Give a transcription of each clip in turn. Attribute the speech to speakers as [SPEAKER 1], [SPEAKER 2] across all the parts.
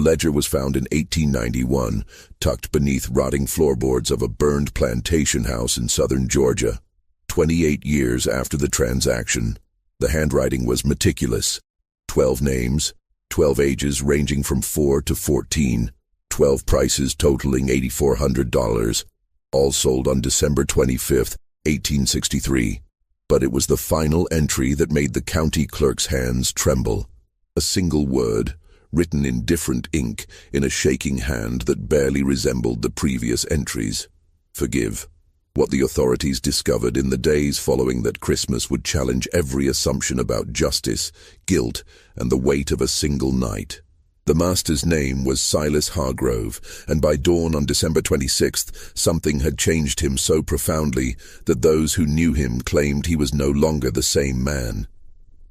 [SPEAKER 1] The ledger was found in 1891, tucked beneath rotting floorboards of a burned plantation house in southern Georgia. 28 years after the transaction, the handwriting was meticulous. 12 names, 12 ages ranging from 4 to 14, 12 prices totaling $8,400, all sold on December 25, 1863. But it was the final entry that made the county clerk's hands tremble. A single word, written in different ink, in a shaking hand that barely resembled the previous entries. Forgive. What the authorities discovered in the days following that Christmas would challenge every assumption about justice, guilt, and the weight of a single night. The master's name was Silas Hargrove, and by dawn on December 26th, something had changed him so profoundly that those who knew him claimed he was no longer the same man.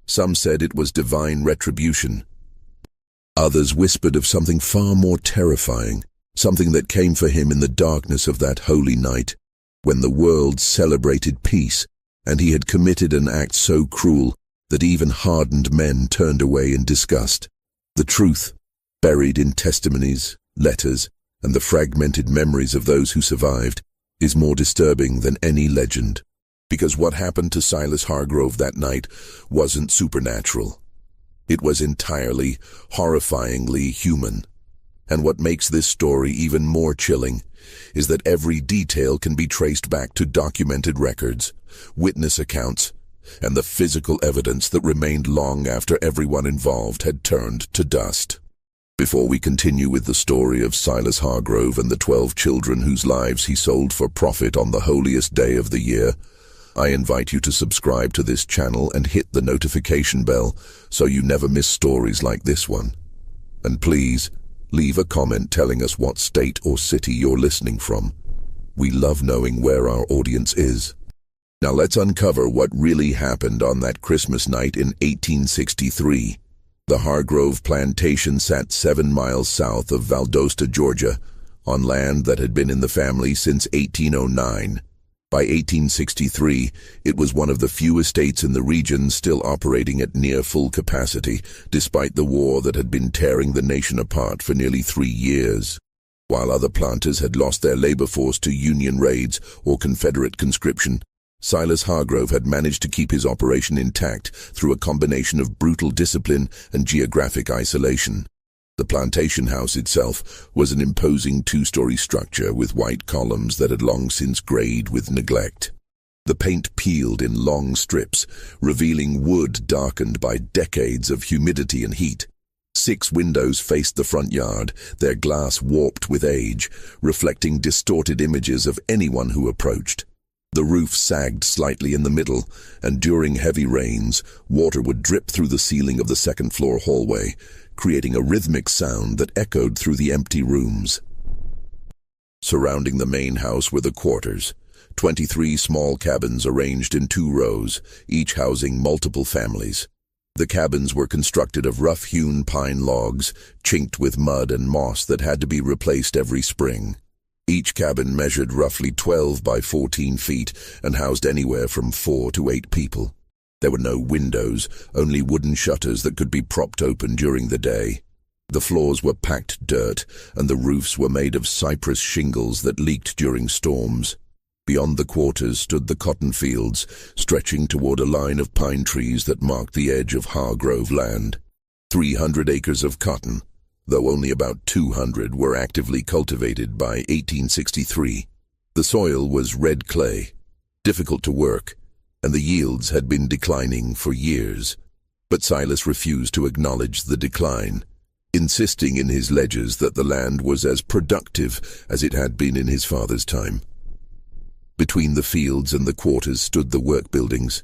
[SPEAKER 1] Some said it was divine retribution. Others whispered of something far more terrifying, something that came for him in the darkness of that holy night, when the world celebrated peace, and he had committed an act so cruel that even hardened men turned away in disgust. The truth, buried in testimonies, letters, and the fragmented memories of those who survived, is more disturbing than any legend. Because what happened to Silas Hargrove that night wasn't supernatural. It was entirely, horrifyingly human. And what makes this story even more chilling is that every detail can be traced back to documented records, witness accounts, and the physical evidence that remained long after everyone involved had turned to dust. Before we continue with the story of Silas Hargrove and the 12 children whose lives he sold for profit on the holiest day of the year, I invite you to subscribe to this channel and hit the notification bell so you never miss stories like this one. And please, leave a comment telling us what state or city you're listening from. We love knowing where our audience is. Now let's uncover what really happened on that Christmas night in 1863. The Hargrove plantation sat 7 miles south of Valdosta, Georgia, on land that had been in the family since 1809. By 1863, it was one of the few estates in the region still operating at near full capacity, despite the war that had been tearing the nation apart for nearly 3 years. While other planters had lost their labor force to Union raids or Confederate conscription, Silas Hargrove had managed to keep his operation intact through a combination of brutal discipline and geographic isolation. The plantation house itself was an imposing 2-story structure with white columns that had long since grayed with neglect. The paint peeled in long strips, revealing wood darkened by decades of humidity and heat. 6 windows faced the front yard, their glass warped with age, reflecting distorted images of anyone who approached. The roof sagged slightly in the middle, and during heavy rains, water would drip through the ceiling of the second-floor hallway, creating a rhythmic sound that echoed through the empty rooms. Surrounding the main house were the quarters, 23 small cabins arranged in 2 rows, each housing multiple families. The cabins were constructed of rough-hewn pine logs, chinked with mud and moss that had to be replaced every spring. Each cabin measured roughly 12 by 14 feet and housed anywhere from 4 to 8 people. There were no windows, only wooden shutters that could be propped open during the day. The floors were packed dirt, and the roofs were made of cypress shingles that leaked during storms. Beyond the quarters stood the cotton fields, stretching toward a line of pine trees that marked the edge of Hargrove land. 300 acres of cotton, though only about 200 were actively cultivated by 1863. The soil was red clay, difficult to work, and the yields had been declining for years. But Silas refused to acknowledge the decline, insisting in his ledgers that the land was as productive as it had been in his father's time. Between the fields and the quarters stood the work buildings.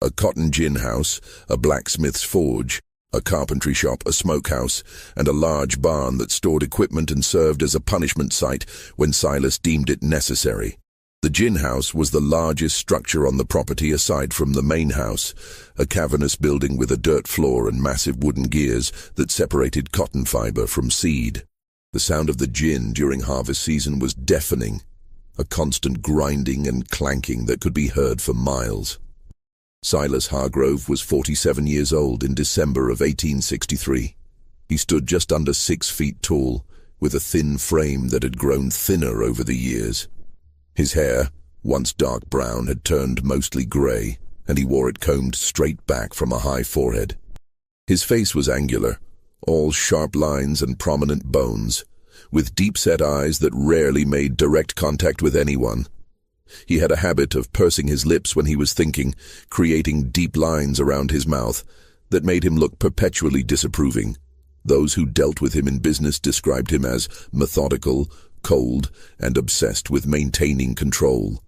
[SPEAKER 1] A cotton gin house, a blacksmith's forge, a carpentry shop, a smokehouse, and a large barn that stored equipment and served as a punishment site when Silas deemed it necessary. The gin house was the largest structure on the property aside from the main house, a cavernous building with a dirt floor and massive wooden gears that separated cotton fiber from seed. The sound of the gin during harvest season was deafening, a constant grinding and clanking that could be heard for miles. Silas Hargrove was 47 years old in December of 1863. He stood just under 6 feet tall, with a thin frame that had grown thinner over the years. His hair, once dark brown, had turned mostly grey, and he wore it combed straight back from a high forehead. His face was angular, all sharp lines and prominent bones, with deep-set eyes that rarely made direct contact with anyone. He had a habit of pursing his lips when he was thinking, creating deep lines around his mouth that made him look perpetually disapproving. Those who dealt with him in business described him as methodical, cold, and obsessed with maintaining control.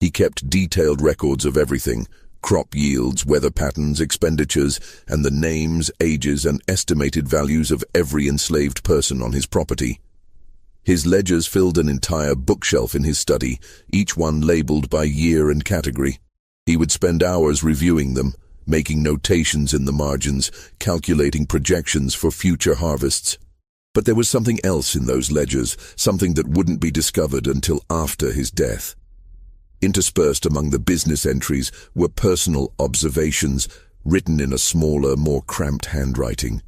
[SPEAKER 1] He kept detailed records of everything: crop yields, weather patterns, expenditures, and the names, ages, and estimated values of every enslaved person on his property. His ledgers filled an entire bookshelf in his study, each one labeled by year and category. He would spend hours reviewing them, making notations in the margins, calculating projections for future harvests. But there was something else in those ledgers, something that wouldn't be discovered until after his death. Interspersed among the business entries were personal observations, written in a smaller, more cramped handwriting.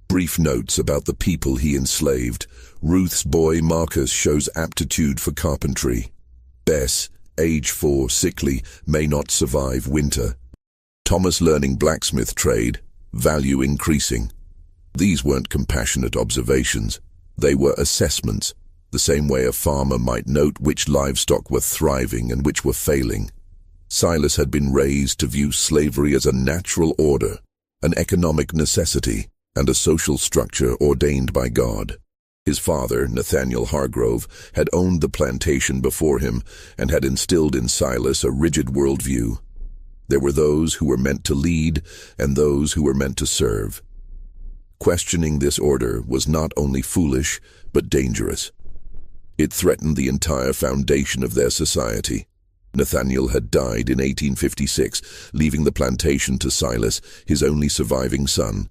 [SPEAKER 1] Brief notes about the people he enslaved. Ruth's boy Marcus shows aptitude for carpentry. Bess, age 4, sickly, may not survive winter. Thomas learning blacksmith trade, value increasing. These weren't compassionate observations. They were assessments, the same way a farmer might note which livestock were thriving and which were failing. Silas had been raised to view slavery as a natural order, an economic necessity, and a social structure ordained by God. His father, Nathaniel Hargrove, had owned the plantation before him and had instilled in Silas a rigid worldview. There were those who were meant to lead and those who were meant to serve. Questioning this order was not only foolish, but dangerous. It threatened the entire foundation of their society. Nathaniel had died in 1856, leaving the plantation to Silas, his only surviving son.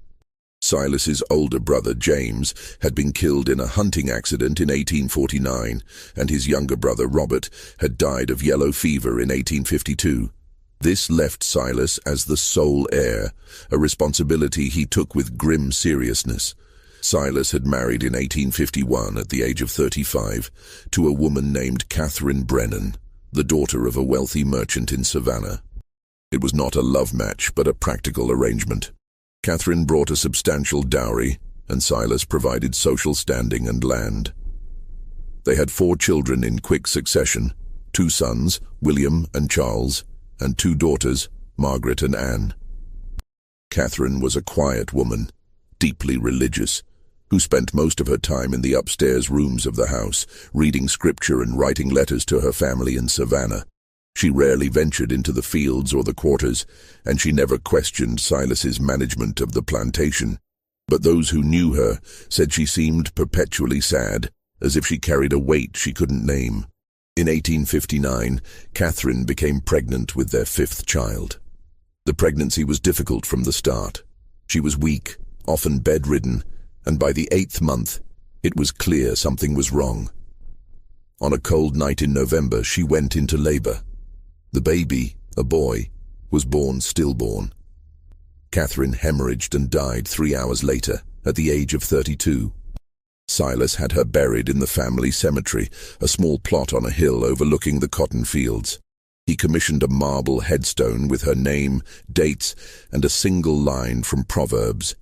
[SPEAKER 1] Silas's older brother, James, had been killed in a hunting accident in 1849, and his younger brother, Robert, had died of yellow fever in 1852. This left Silas as the sole heir, a responsibility he took with grim seriousness. Silas had married in 1851 at the age of 35 to a woman named Catherine Brennan, the daughter of a wealthy merchant in Savannah. It was not a love match, but a practical arrangement. Catherine brought a substantial dowry, and Silas provided social standing and land. They had 4 children in quick succession: 2 sons, William and Charles, and 2 daughters, Margaret and Anne. Catherine was a quiet woman, deeply religious, who spent most of her time in the upstairs rooms of the house, reading scripture and writing letters to her family in Savannah. She rarely ventured into the fields or the quarters, and she never questioned Silas's management of the plantation. But those who knew her said she seemed perpetually sad, as if she carried a weight she couldn't name. In 1859, Catherine became pregnant with their 5th child. The pregnancy was difficult from the start. She was weak, often bedridden, and by the 8th month, it was clear something was wrong. On a cold night in November, she went into labor. The baby, a boy, was born stillborn. Catherine hemorrhaged and died 3 hours later, at the age of 32. Silas had her buried in the family cemetery, a small plot on a hill overlooking the cotton fields. He commissioned a marble headstone with her name, dates, and a single line from Proverbs.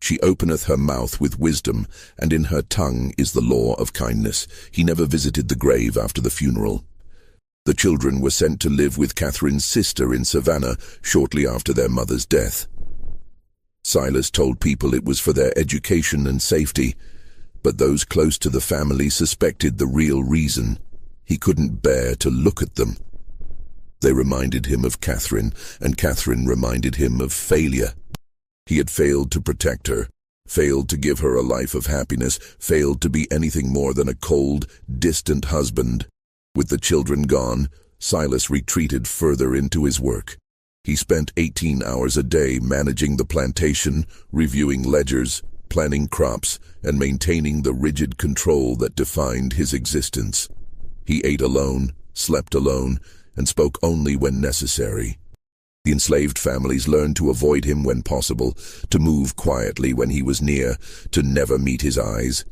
[SPEAKER 1] She openeth her mouth with wisdom, and in her tongue is the law of kindness. He never visited the grave after the funeral. The children were sent to live with Catherine's sister in Savannah shortly after their mother's death. Silas told people it was for their education and safety, but those close to the family suspected the real reason. He couldn't bear to look at them. They reminded him of Catherine, and Catherine reminded him of failure. He had failed to protect her, failed to give her a life of happiness, failed to be anything more than a cold, distant husband. With the children gone, Silas retreated further into his work. He spent 18 hours a day managing the plantation, reviewing ledgers, planning crops, and maintaining the rigid control that defined his existence. He ate alone, slept alone, and spoke only when necessary. The enslaved families learned to avoid him when possible, to move quietly when he was near, to never meet his eyes.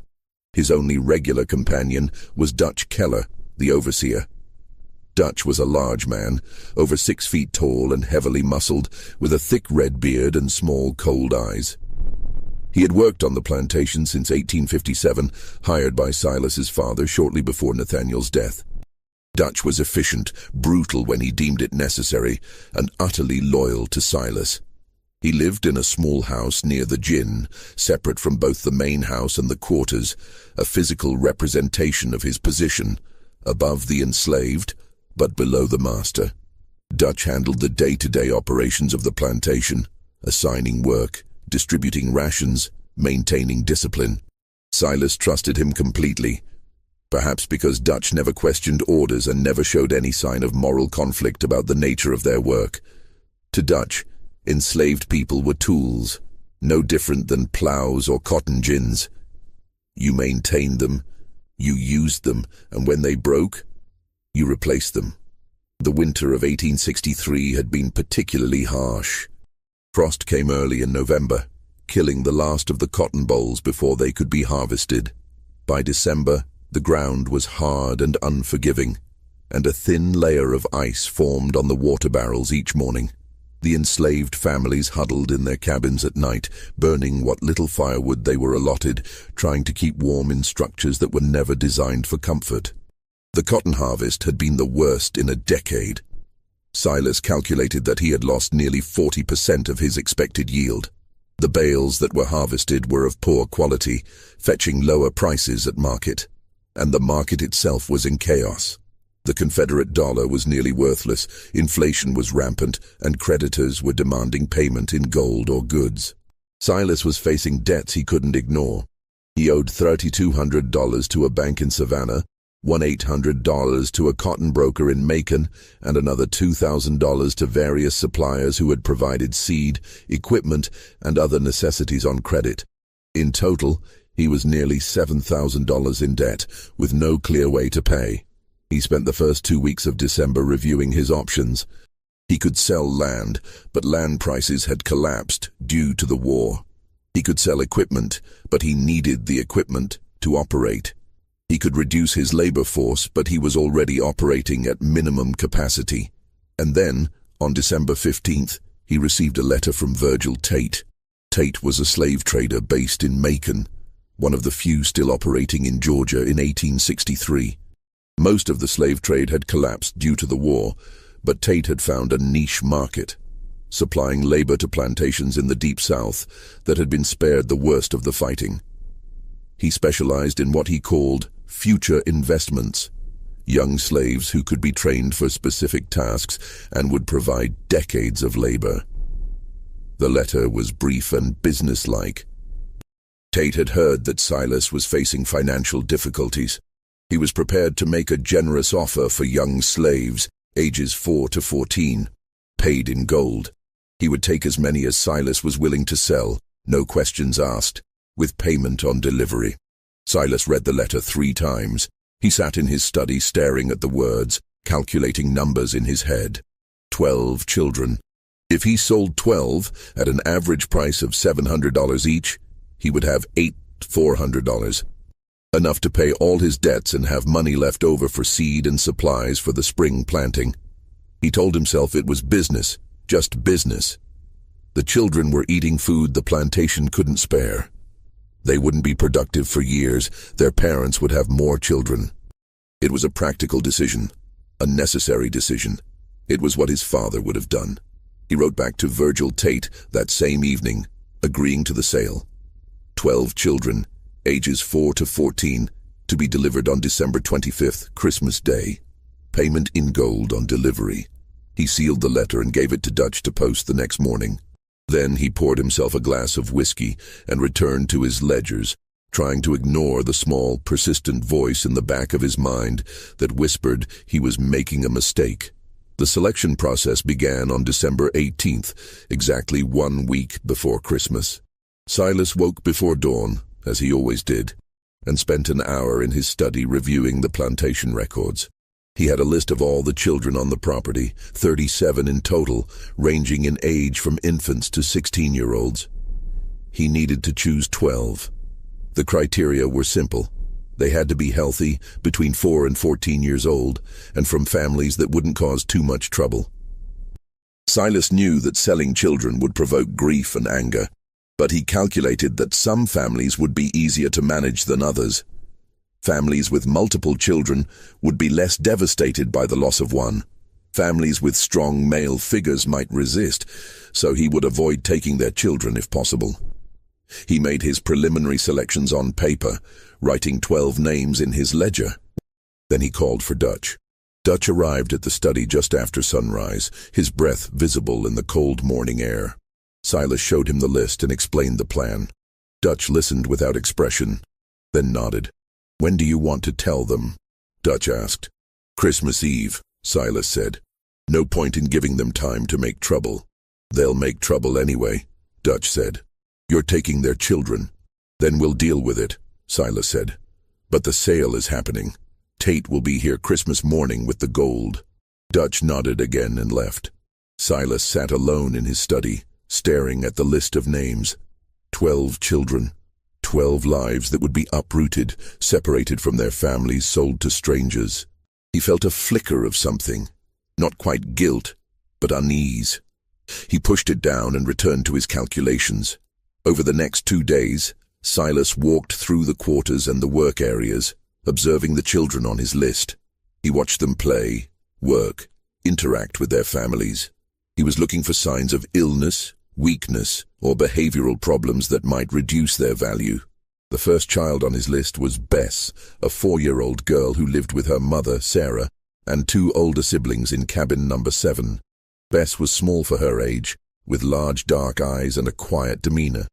[SPEAKER 1] His only regular companion was Dutch Keller, the overseer. Dutch was a large man, over 6 feet tall and heavily muscled, with a thick red beard and small, cold eyes. He had worked on the plantation since 1857, hired by Silas's father shortly before Nathaniel's death. Dutch was efficient, brutal when he deemed it necessary, and utterly loyal to Silas. He lived in a small house near the gin, separate from both the main house and the quarters, a physical representation of his position, above the enslaved, but below the master. Dutch handled the day-to-day operations of the plantation, assigning work, distributing rations, maintaining discipline. Silas trusted him completely, perhaps because Dutch never questioned orders and never showed any sign of moral conflict about the nature of their work. To Dutch, enslaved people were tools, no different than plows or cotton gins. You maintained them, you used them, and when they broke, you replaced them. The winter of 1863 had been particularly harsh. Frost came early in November, killing the last of the cotton bolls before they could be harvested. By December, the ground was hard and unforgiving, and a thin layer of ice formed on the water barrels each morning. The enslaved families huddled in their cabins at night, burning what little firewood they were allotted, trying to keep warm in structures that were never designed for comfort. The cotton harvest had been the worst in a decade. Silas calculated that he had lost nearly 40% of his expected yield. The bales that were harvested were of poor quality, fetching lower prices at market, and the market itself was in chaos. The Confederate dollar was nearly worthless, inflation was rampant, and creditors were demanding payment in gold or goods. Silas was facing debts he couldn't ignore. He owed $3,200 to a bank in Savannah, $1,800 to a cotton broker in Macon, and another $2,000 to various suppliers who had provided seed, equipment, and other necessities on credit. In total, he was nearly $7,000 in debt, with no clear way to pay. He spent the first 2 weeks of December reviewing his options. He could sell land, but land prices had collapsed due to the war. He could sell equipment, but he needed the equipment to operate. He could reduce his labor force, but he was already operating at minimum capacity. And then, on December 15th, he received a letter from Virgil Tate. Tate was a slave trader based in Macon, one of the few still operating in Georgia in 1863. Most of the slave trade had collapsed due to the war, but Tate had found a niche market, supplying labor to plantations in the Deep South that had been spared the worst of the fighting. He specialized in what he called future investments, young slaves who could be trained for specific tasks and would provide decades of labor. The letter was brief and businesslike. Tate had heard that Silas was facing financial difficulties. He was prepared to make a generous offer for young slaves, ages 4 to 14, paid in gold. He would take as many as Silas was willing to sell, no questions asked, with payment on delivery. Silas read the letter 3 times. He sat in his study staring at the words, calculating numbers in his head. 12 children. If he sold 12 at an average price of $700 each, he would have $8,400. Enough to pay all his debts and have money left over for seed and supplies for the spring planting. He told himself it was business, just business. The children were eating food the plantation couldn't spare. They wouldn't be productive for years. Their parents would have more children. It was a practical decision, a necessary decision. It was what his father would have done. He wrote back to Virgil Tate that same evening, agreeing to the sale. 12 children, ages 4 to 14, to be delivered on December 25th, Christmas Day. Payment in gold on delivery. He sealed the letter and gave it to Dutch to post the next morning. Then he poured himself a glass of whiskey and returned to his ledgers, trying to ignore the small, persistent voice in the back of his mind that whispered he was making a mistake. The selection process began on December 18th, exactly 1 week before Christmas. Silas woke before dawn, as he always did, and spent an hour in his study reviewing the plantation records. He had a list of all the children on the property, 37 in total, ranging in age from infants to 16-year-olds. He needed to choose 12. The criteria were simple. They had to be healthy, between 4 and 14 years old, and from families that wouldn't cause too much trouble. Silas knew that selling children would provoke grief and anger, but he calculated that some families would be easier to manage than others. Families with multiple children would be less devastated by the loss of one. Families with strong male figures might resist, so he would avoid taking their children if possible. He made his preliminary selections on paper, writing 12 names in his ledger. Then he called for Dutch. Dutch arrived at the study just after sunrise, his breath visible in the cold morning air. Silas showed him the list and explained the plan. Dutch listened without expression, then nodded. "When do you want to tell them?" Dutch asked. "Christmas Eve," Silas said. "No point in giving them time to make trouble." "They'll make trouble anyway," Dutch said. "You're taking their children." "Then we'll deal with it," Silas said. "But the sale is happening. Tate will be here Christmas morning with the gold." Dutch nodded again and left. Silas sat alone in his study, staring at the list of names. 12 children. 12 lives that would be uprooted, separated from their families, sold to strangers. He felt a flicker of something, not quite guilt, but unease. He pushed it down and returned to his calculations. Over the next 2 days, Silas walked through the quarters and the work areas, observing the children on his list. He watched them play, work, interact with their families. He was looking for signs of illness, weakness, or behavioral problems that might reduce their value. The first child on his list was Bess, a 4-year-old girl who lived with her mother, Sarah, and 2 older siblings in cabin number 7. Bess was small for her age, with large dark eyes and a quiet demeanor.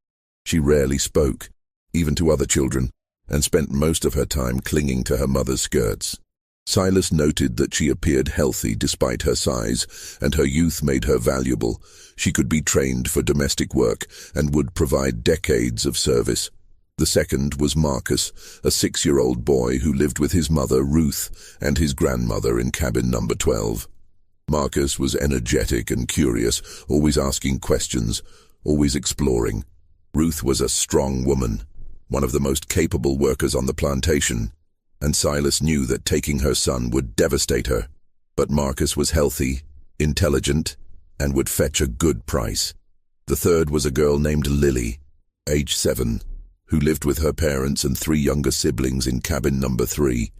[SPEAKER 1] She rarely spoke, even to other children, and spent most of her time clinging to her mother's skirts. Silas noted that she appeared healthy despite her size, and her youth made her valuable. She could be trained for domestic work and would provide decades of service. The second was Marcus, a 6-year-old boy who lived with his mother, Ruth, and his grandmother in cabin number 12. Marcus was energetic and curious, always asking questions, always exploring. Ruth was a strong woman, one of the most capable workers on the plantation, and Silas knew that taking her son would devastate her. But Marcus was healthy, intelligent, and would fetch a good price. The third was a girl named Lily, age 7, who lived with her parents and 3 younger siblings in cabin number 3.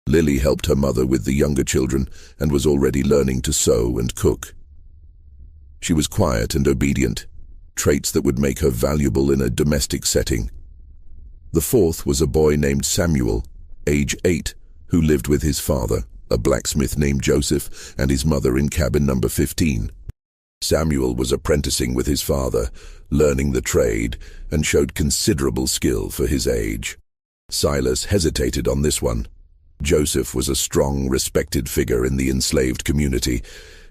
[SPEAKER 1] Lily helped her mother with the younger children and was already learning to sew and cook. She was quiet and obedient, traits that would make her valuable in a domestic setting. The fourth was a boy named Samuel, age 8, who lived with his father, a blacksmith named Joseph, and his mother in cabin number 15. Samuel was apprenticing with his father, learning the trade, and showed considerable skill for his age. Silas hesitated on this one. Joseph was a strong, respected figure in the enslaved community,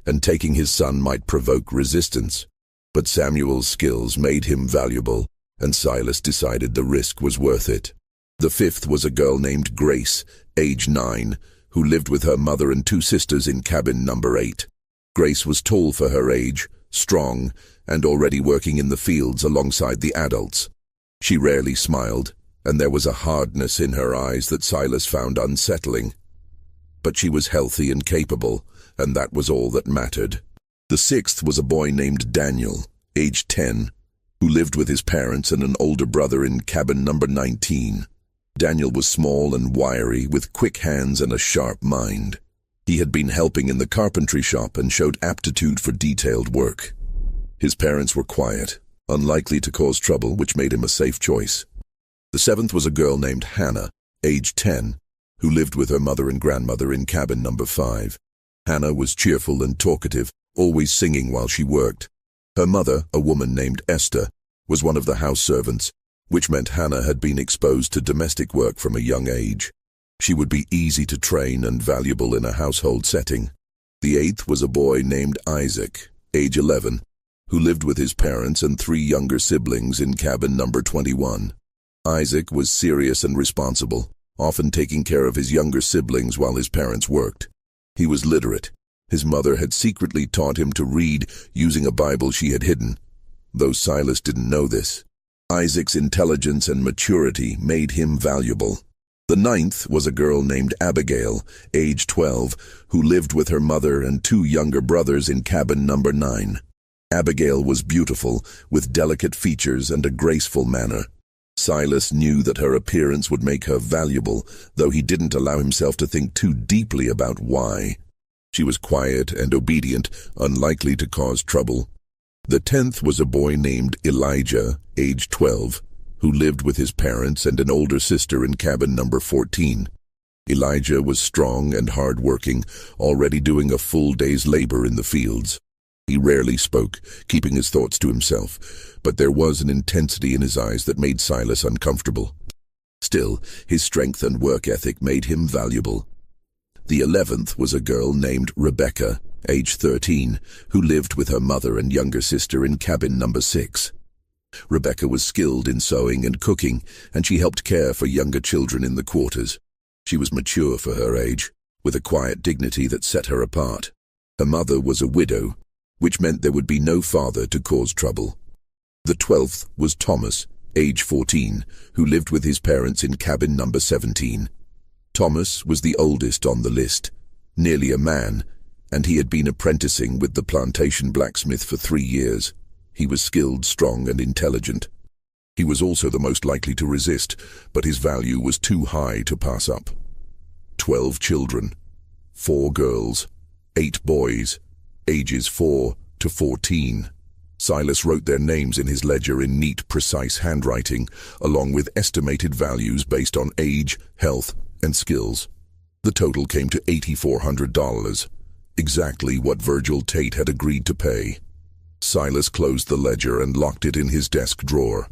[SPEAKER 1] and taking his son might provoke resistance. But Samuel's skills made him valuable, and Silas decided the risk was worth it. The fifth was a girl named Grace, age 9, who lived with her mother and 2 sisters in cabin number 8. Grace was tall for her age, strong, and already working in the fields alongside the adults. She rarely smiled, and there was a hardness in her eyes that Silas found unsettling. But she was healthy and capable, and that was all that mattered. The sixth was a boy named Daniel, age 10, who lived with his parents and an older brother in cabin number 19. Daniel was small and wiry, with quick hands and a sharp mind. He had been helping in the carpentry shop and showed aptitude for detailed work. His parents were quiet, unlikely to cause trouble, which made him a safe choice. The seventh was a girl named Hannah, age 10, who lived with her mother and grandmother in cabin number 5. Hannah was cheerful and talkative, always singing while she worked. Her mother, a woman named Esther, was one of the house servants, which meant Hannah had been exposed to domestic work from a young age. She would be easy to train and valuable in a household setting. The eighth was a boy named Isaac, age 11, who lived with his parents and 3 younger siblings in cabin number 21. Isaac was serious and responsible, often taking care of his younger siblings while his parents worked. He was literate. His mother had secretly taught him to read using a Bible she had hidden, though Silas didn't know this. Isaac's intelligence and maturity made him valuable. The 9th was a girl named Abigail, age 12, who lived with her mother and 2 younger brothers in cabin number 9. Abigail was beautiful, with delicate features and a graceful manner. Silas knew that her appearance would make her valuable, though he didn't allow himself to think too deeply about why. She was quiet and obedient, unlikely to cause trouble. The 10th was a boy named Elijah, age 12, who lived with his parents and an older sister in cabin number 14. Elijah was strong and hard-working, already doing a full day's labor in the fields. He rarely spoke, keeping his thoughts to himself, but there was an intensity in his eyes that made Silas uncomfortable. Still, his strength and work ethic made him valuable. The 11th was a girl named Rebecca, age 13, who lived with her mother and younger sister in cabin number 6. Rebecca was skilled in sewing and cooking, and she helped care for younger children in the quarters. She was mature for her age, with a quiet dignity that set her apart. Her mother was a widow, which meant there would be no father to cause trouble. The 12th was Thomas, age 14, who lived with his parents in cabin number 17. Thomas was the oldest on the list, nearly a man, and he had been apprenticing with the plantation blacksmith for 3 years. He was skilled, strong, and intelligent. He was also the most likely to resist, but his value was too high to pass up. 12 children, 4 girls, 8 boys, ages 4 to 14. Silas wrote their names in his ledger in neat, precise handwriting, along with estimated values based on age, health, and skills. The total came to $8,400, exactly what Virgil Tate had agreed to pay. Silas closed the ledger and locked it in his desk drawer.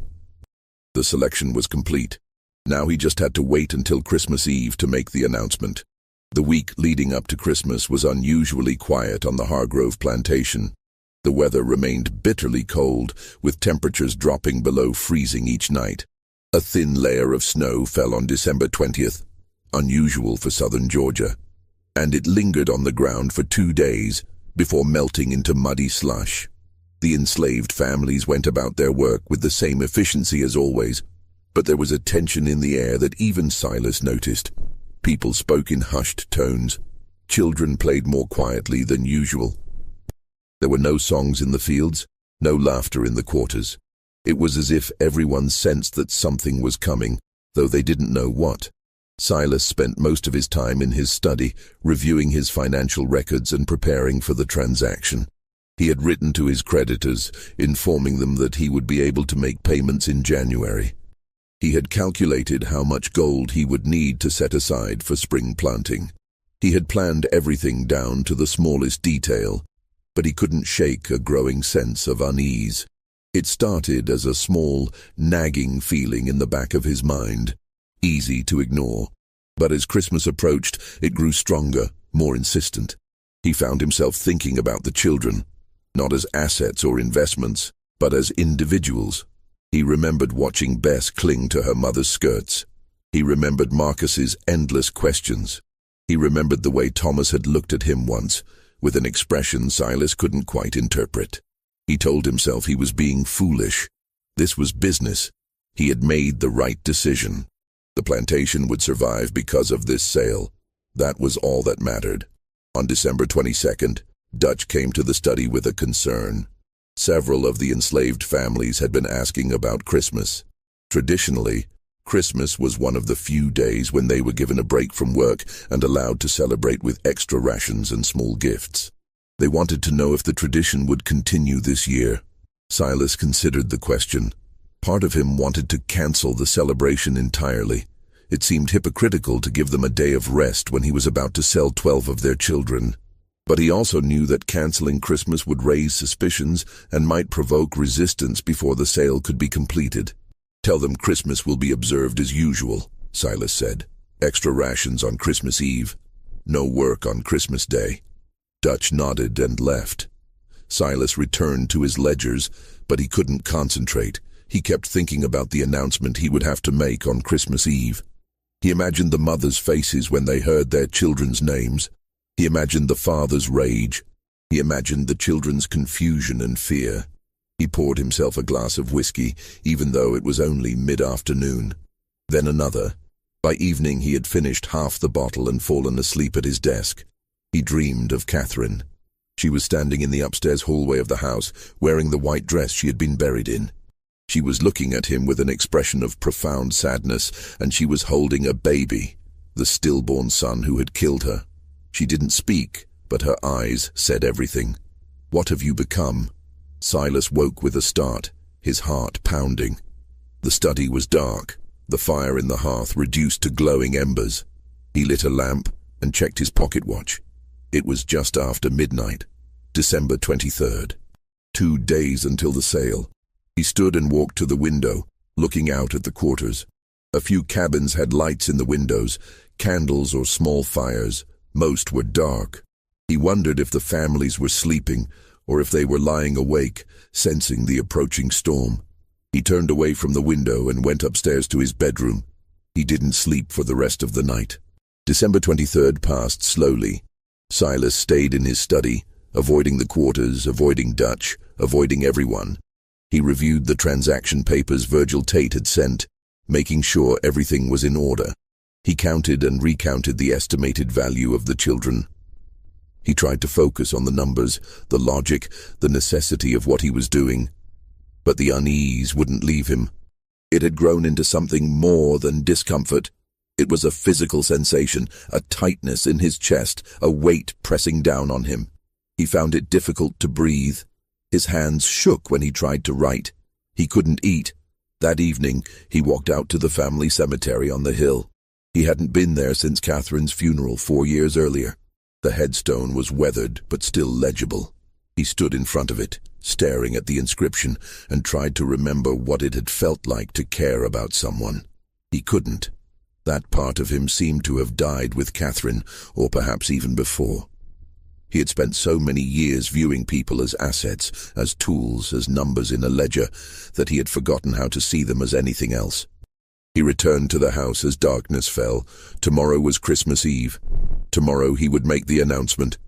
[SPEAKER 1] The selection was complete. Now he just had to wait until Christmas Eve to make the announcement. The week leading up to Christmas was unusually quiet on the Hargrove plantation. The weather remained bitterly cold, with temperatures dropping below freezing each night. A thin layer of snow fell on December 20th, unusual for southern Georgia, and it lingered on the ground for 2 days before melting into muddy slush. The enslaved families went about their work with the same efficiency as always, but there was a tension in the air that even Silas noticed. People spoke in hushed tones. Children played more quietly than usual. There were no songs in the fields, no laughter in the quarters. It was as if everyone sensed that something was coming, though they didn't know what. Silas spent most of his time in his study, reviewing his financial records and preparing for the transaction. He had written to his creditors, informing them that he would be able to make payments in January. He had calculated how much gold he would need to set aside for spring planting. He had planned everything down to the smallest detail, but he couldn't shake a growing sense of unease. It started as a small, nagging feeling in the back of his mind, easy to ignore. But as Christmas approached, it grew stronger, more insistent. He found himself thinking about the children, not as assets or investments, but as individuals. He remembered watching Bess cling to her mother's skirts. He remembered Marcus's endless questions. He remembered the way Thomas had looked at him once, with an expression Silas couldn't quite interpret. He told himself he was being foolish. This was business. He had made the right decision. The plantation would survive because of this sale. That was all that mattered. On December 22nd, Dutch came to the study with a concern. Several of the enslaved families had been asking about Christmas. Traditionally, Christmas was one of the few days when they were given a break from work and allowed to celebrate with extra rations and small gifts. They wanted to know if the tradition would continue this year. Silas considered the question. Part of him wanted to cancel the celebration entirely. It seemed hypocritical to give them a day of rest when he was about to sell 12 of their children. But he also knew that canceling Christmas would raise suspicions and might provoke resistance before the sale could be completed. "Tell them Christmas will be observed as usual," Silas said. "Extra rations on Christmas Eve. No work on Christmas Day." Dutch nodded and left. Silas returned to his ledgers, but he couldn't concentrate. He kept thinking about the announcement he would have to make on Christmas Eve. He imagined the mothers' faces when they heard their children's names. He imagined the father's rage. He imagined the children's confusion and fear. He poured himself a glass of whiskey, even though it was only mid-afternoon. Then another. By evening he had finished half the bottle and fallen asleep at his desk. He dreamed of Catherine. She was standing in the upstairs hallway of the house, wearing the white dress she had been buried in. She was looking at him with an expression of profound sadness, and she was holding a baby, the stillborn son who had killed her. She didn't speak, but her eyes said everything. "What have you become?" Silas woke with a start, his heart pounding. The study was dark, the fire in the hearth reduced to glowing embers. He lit a lamp and checked his pocket watch. It was just after midnight, December 23rd. 2 days until the sale. He stood and walked to the window, looking out at the quarters. A few cabins had lights in the windows, candles or small fires. Most were dark. He wondered if the families were sleeping, or if they were lying awake, sensing the approaching storm. He turned away from the window and went upstairs to his bedroom. He didn't sleep for the rest of the night. December 23rd passed slowly. Silas stayed in his study, avoiding the quarters, avoiding Dutch, avoiding everyone. He reviewed the transaction papers Virgil Tate had sent, making sure everything was in order. He counted and recounted the estimated value of the children. He tried to focus on the numbers, the logic, the necessity of what he was doing. But the unease wouldn't leave him. It had grown into something more than discomfort. It was a physical sensation, a tightness in his chest, a weight pressing down on him. He found it difficult to breathe. His hands shook when he tried to write. He couldn't eat. That evening, he walked out to the family cemetery on the hill. He hadn't been there since Catherine's funeral 4 years earlier. The headstone was weathered but still legible. He stood in front of it, staring at the inscription, and tried to remember what it had felt like to care about someone. He couldn't. That part of him seemed to have died with Catherine, or perhaps even before. He had spent so many years viewing people as assets, as tools, as numbers in a ledger, that he had forgotten how to see them as anything else. He returned to the house as darkness fell. Tomorrow was Christmas Eve. Tomorrow he would make the announcement.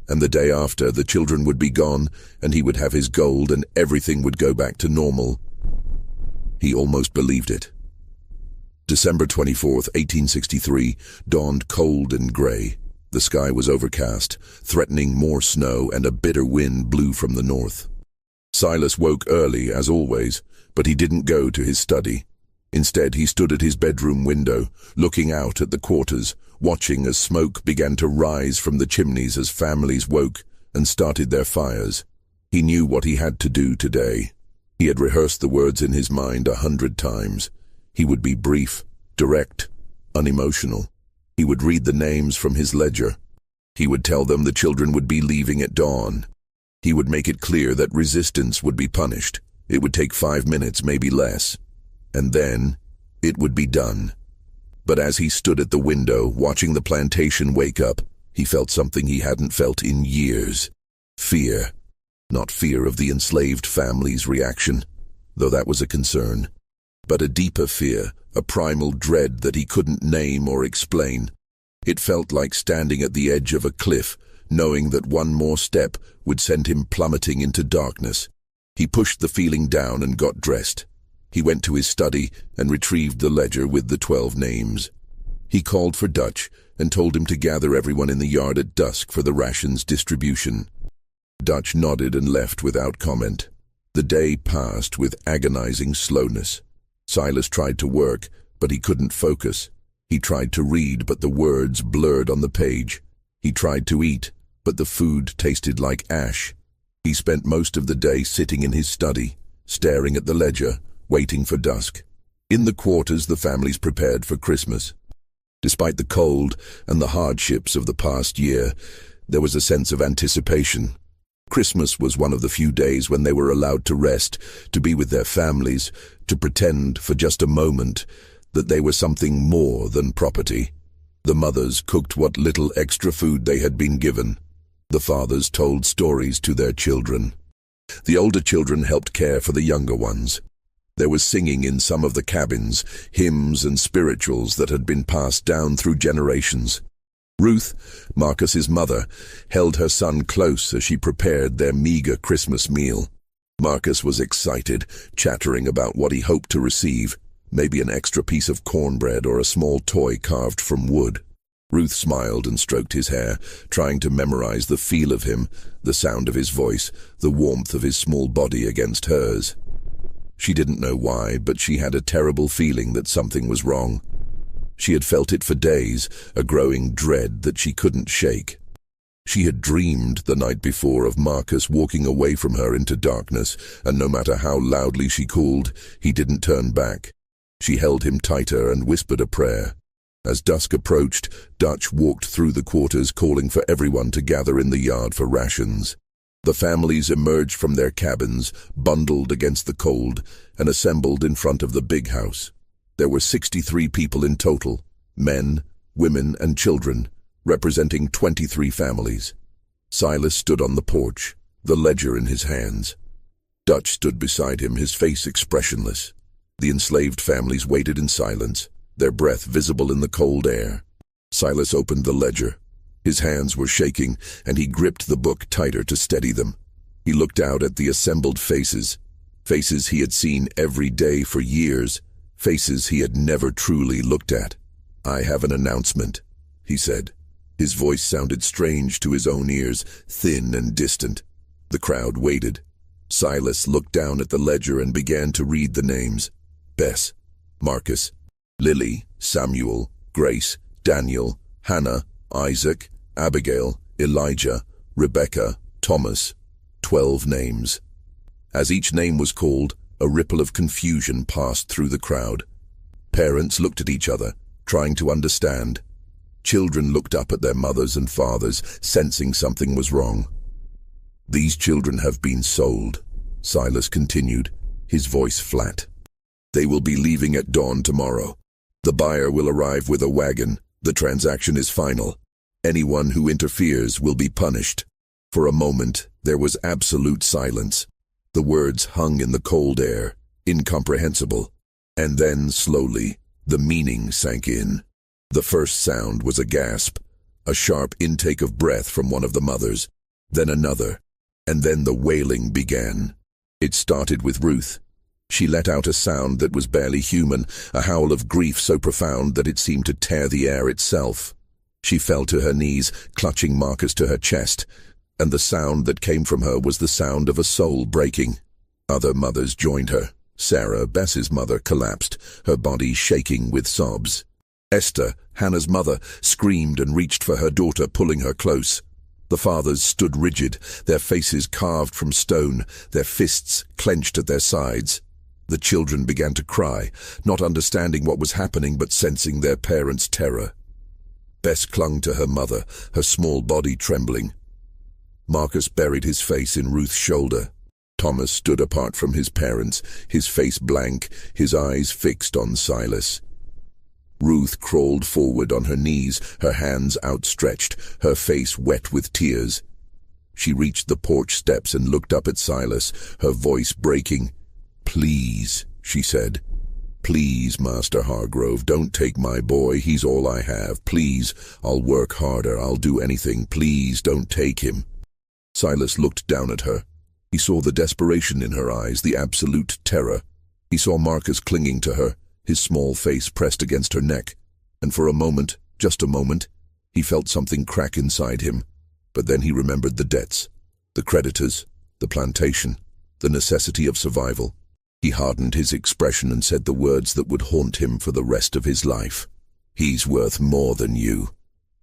[SPEAKER 1] And the day after, the children would be gone, and he would have his gold, and everything would go back to normal. He almost believed it. December 24th, 1863, dawned cold and grey. The sky was overcast, threatening more snow, and a bitter wind blew from the north. Silas woke early, as always, but he didn't go to his study. Instead, he stood at his bedroom window, looking out at the quarters, watching as smoke began to rise from the chimneys as families woke and started their fires. He knew what he had to do today. He had rehearsed the words in his mind 100 times. He would be brief, direct, unemotional. He would read the names from his ledger. He would tell them the children would be leaving at dawn. He would make it clear that resistance would be punished. It would take 5 minutes, maybe less. And then, it would be done. But as he stood at the window, watching the plantation wake up, he felt something he hadn't felt in years. Fear. Not fear of the enslaved family's reaction, though that was a concern, but a deeper fear, a primal dread that he couldn't name or explain. It felt like standing at the edge of a cliff, knowing that one more step would send him plummeting into darkness. He pushed the feeling down and got dressed. He went to his study and retrieved the ledger with the 12 names. He called for Dutch and told him to gather everyone in the yard at dusk for the rations distribution. Dutch nodded and left without comment. The day passed with agonizing slowness. Silas tried to work, but he couldn't focus. He tried to read, but the words blurred on the page. He tried to eat, but the food tasted like ash. He spent most of the day sitting in his study, staring at the ledger, waiting for dusk. In the quarters, the families prepared for Christmas. Despite the cold and the hardships of the past year, there was a sense of anticipation. Christmas was one of the few days when they were allowed to rest, to be with their families, to pretend for just a moment that they were something more than property. The mothers cooked what little extra food they had been given. The fathers told stories to their children. The older children helped care for the younger ones. There was singing in some of the cabins, hymns and spirituals that had been passed down through generations. Ruth, Marcus's mother, held her son close as she prepared their meager Christmas meal. Marcus was excited, chattering about what he hoped to receive, maybe an extra piece of cornbread or a small toy carved from wood. Ruth smiled and stroked his hair, trying to memorize the feel of him, the sound of his voice, the warmth of his small body against hers. She didn't know why, but she had a terrible feeling that something was wrong. She had felt it for days, a growing dread that she couldn't shake. She had dreamed the night before of Marcus walking away from her into darkness, and no matter how loudly she called, he didn't turn back. She held him tighter and whispered a prayer. As dusk approached, Dutch walked through the quarters calling for everyone to gather in the yard for rations. The families emerged from their cabins, bundled against the cold, and assembled in front of the big house. There were 63 people in total, men, women, and children, representing 23 families. Silas stood on the porch, the ledger in his hands. Dutch stood beside him, his face expressionless. The enslaved families waited in silence, their breath visible in the cold air. Silas opened the ledger. His hands were shaking, and he gripped the book tighter to steady them. He looked out at the assembled faces, faces he had seen every day for years, faces he had never truly looked at. "I have an announcement," he said. His voice sounded strange to his own ears, thin and distant. The crowd waited. Silas looked down at the ledger and began to read the names. Bess, Marcus, Lily, Samuel, Grace, Daniel, Hannah, Isaac, Abigail, Elijah, Rebecca, Thomas. 12 names. As each name was called, a ripple of confusion passed through the crowd. Parents looked at each other, trying to understand. Children looked up at their mothers and fathers, sensing something was wrong. "These children have been sold," Silas continued, his voice flat. "They will be leaving at dawn tomorrow. The buyer will arrive with a wagon. The transaction is final. Anyone who interferes will be punished." For a moment, there was absolute silence. The words hung in the cold air, incomprehensible. And then, slowly, the meaning sank in. The first sound was a gasp, a sharp intake of breath from one of the mothers, then another, and then the wailing began. It started with Ruth. She let out a sound that was barely human, a howl of grief so profound that it seemed to tear the air itself. She fell to her knees, clutching Marcus to her chest, and the sound that came from her was the sound of a soul breaking. Other mothers joined her. Sarah, Bess's mother, collapsed, her body shaking with sobs. Esther, Hannah's mother, screamed and reached for her daughter, pulling her close. The fathers stood rigid, their faces carved from stone, their fists clenched at their sides. The children began to cry, not understanding what was happening but sensing their parents' terror. Bess clung to her mother, her small body trembling. Marcus buried his face in Ruth's shoulder. Thomas stood apart from his parents, his face blank, his eyes fixed on Silas. Ruth crawled forward on her knees, her hands outstretched, her face wet with tears. She reached the porch steps and looked up at Silas, her voice breaking. "Please," she said. "Please, Master Hargrove, don't take my boy. He's all I have. Please, I'll work harder. I'll do anything. Please, don't take him." Silas looked down at her. He saw the desperation in her eyes, the absolute terror. He saw Marcus clinging to her, his small face pressed against her neck, and for a moment, just a moment, he felt something crack inside him. But then he remembered the debts, the creditors, the plantation, the necessity of survival. He hardened his expression and said the words that would haunt him for the rest of his life. "He's worth more than you."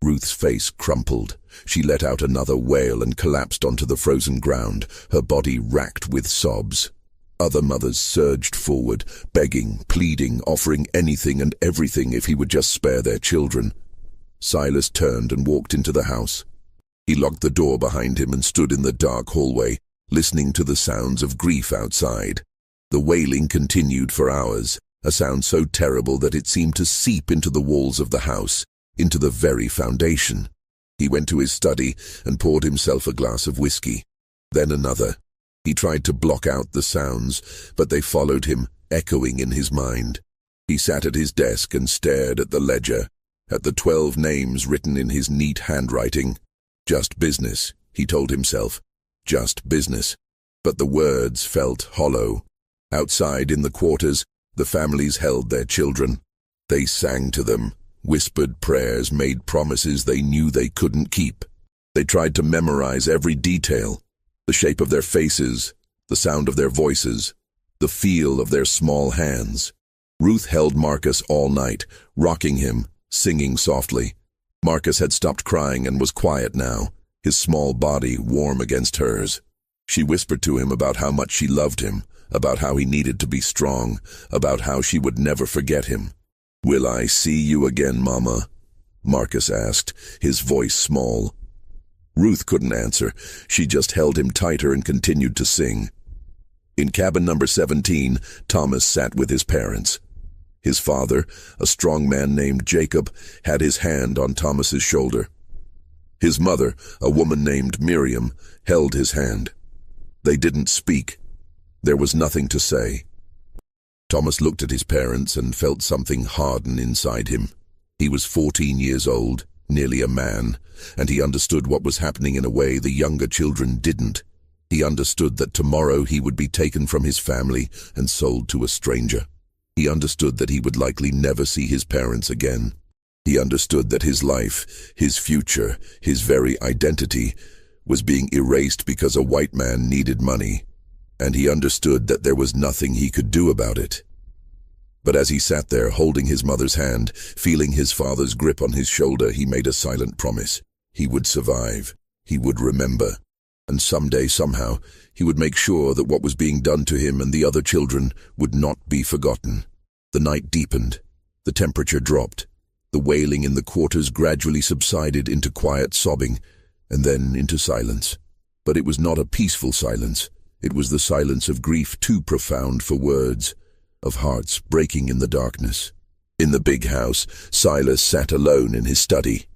[SPEAKER 1] Ruth's face crumpled. She let out another wail and collapsed onto the frozen ground, her body racked with sobs. Other mothers surged forward, begging, pleading, offering anything and everything if he would just spare their children. Silas turned and walked into the house. He locked the door behind him and stood in the dark hallway, listening to the sounds of grief outside. The wailing continued for hours, a sound so terrible that it seemed to seep into the walls of the house, into the very foundation. He went to his study and poured himself a glass of whiskey. Then another. He tried to block out the sounds, but they followed him, echoing in his mind. He sat at his desk and stared at the ledger. at the 12 names written in his neat handwriting. Just business, he told himself. Just business. But the words felt hollow. Outside in the quarters, the families held their children. They sang to them, whispered prayers, made promises they knew they couldn't keep. They tried to memorize every detail, the shape of their faces, the sound of their voices, the feel of their small hands. Ruth held Marcus all night, rocking him, singing softly. Marcus had stopped crying and was quiet now, his small body warm against hers. She whispered to him about how much she loved him, about how he needed to be strong, about how she would never forget him. "Will I see you again, Mama?" Marcus asked, his voice small. Ruth couldn't answer. She just held him tighter and continued to sing. In cabin number 17, Thomas sat with his parents. His father, a strong man named Jacob, had his hand on Thomas's shoulder. His mother, a woman named Miriam, held his hand. They didn't speak. There was nothing to say. Thomas looked at his parents and felt something harden inside him. He was 14 years old, nearly a man, and he understood what was happening in a way the younger children didn't. He understood that tomorrow he would be taken from his family and sold to a stranger. He understood that he would likely never see his parents again. He understood that his life, his future, his very identity was being erased because a white man needed money, and he understood that there was nothing he could do about it. But as he sat there holding his mother's hand, feeling his father's grip on his shoulder, he made a silent promise. He would survive. He would remember. And someday, somehow, he would make sure that what was being done to him and the other children would not be forgotten. The night deepened. The temperature dropped. The wailing in the quarters gradually subsided into quiet sobbing, and then into silence. But it was not a peaceful silence. It was the silence of grief too profound for words, of hearts breaking in the darkness. In the big house, Silas sat alone in his study.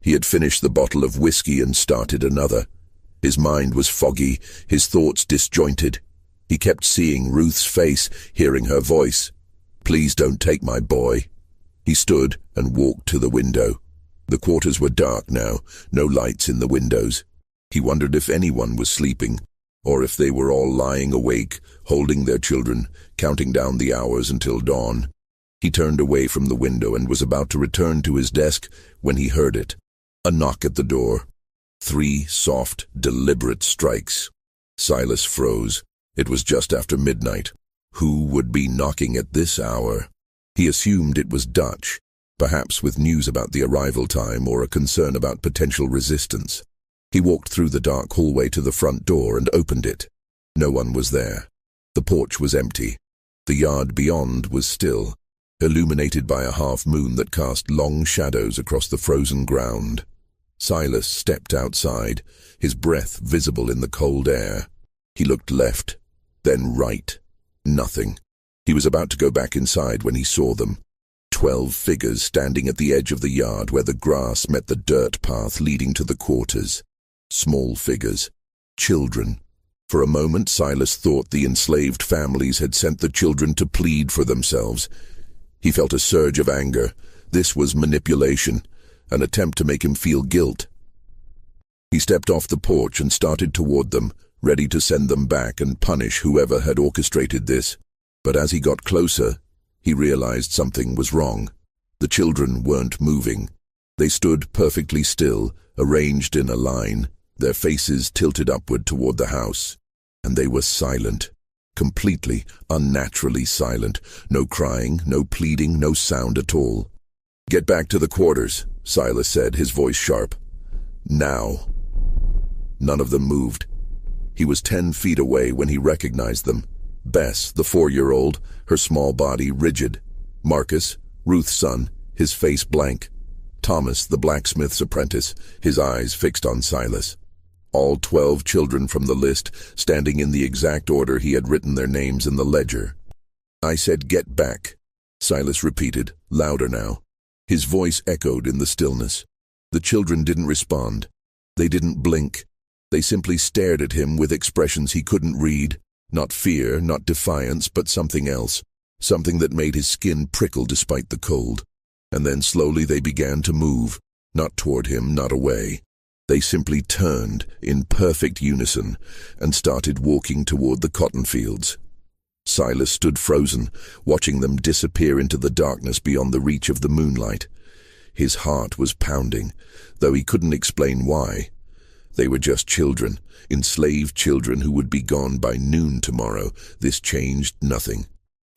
[SPEAKER 1] He had finished the bottle of whiskey and started another. His mind was foggy, his thoughts disjointed. He kept seeing Ruth's face, hearing her voice. "Please don't take my boy." He stood and walked to the window. The quarters were dark now, no lights in the windows. He wondered if anyone was sleeping, or if they were all lying awake, holding their children, counting down the hours until dawn. He turned away from the window and was about to return to his desk when he heard it. A knock at the door. 3 soft, deliberate strikes. Silas froze. It was just after midnight. Who would be knocking at this hour? He assumed it was Dutch, perhaps with news about the arrival time or a concern about potential resistance. He walked through the dark hallway to the front door and opened it. No one was there. The porch was empty. The yard beyond was still, illuminated by a half-moon that cast long shadows across the frozen ground. Silas stepped outside, his breath visible in the cold air. He looked left, then right. Nothing. He was about to go back inside when he saw them. 12 figures standing at the edge of the yard where the grass met the dirt path leading to the quarters. Small figures. Children. For a moment, Silas thought the enslaved families had sent the children to plead for themselves. He felt a surge of anger. This was manipulation, an attempt to make him feel guilt. He stepped off the porch and started toward them, ready to send them back and punish whoever had orchestrated this. But as he got closer, he realized something was wrong. The children weren't moving. They stood perfectly still, arranged in a line, their faces tilted upward toward the house. And they were silent. Completely, unnaturally silent. No crying, no pleading, no sound at all. "Get back to the quarters," Silas said, his voice sharp. "Now." None of them moved. He was 10 feet away when he recognized them. Bess, the 4-year-old, her small body rigid. Marcus, Ruth's son, his face blank. Thomas, the blacksmith's apprentice, his eyes fixed on Silas. All 12 children from the list, standing in the exact order he had written their names in the ledger. "I said get back," Silas repeated, louder now. His voice echoed in the stillness. The children didn't respond. They didn't blink. They simply stared at him with expressions he couldn't read. Not fear, not defiance, but something else. Something that made his skin prickle despite the cold. And then slowly they began to move, not toward him, not away. They simply turned in perfect unison and started walking toward the cotton fields. Silas stood frozen, watching them disappear into the darkness beyond the reach of the moonlight. His heart was pounding, though he couldn't explain why. They were just children, enslaved children who would be gone by noon tomorrow. This changed nothing.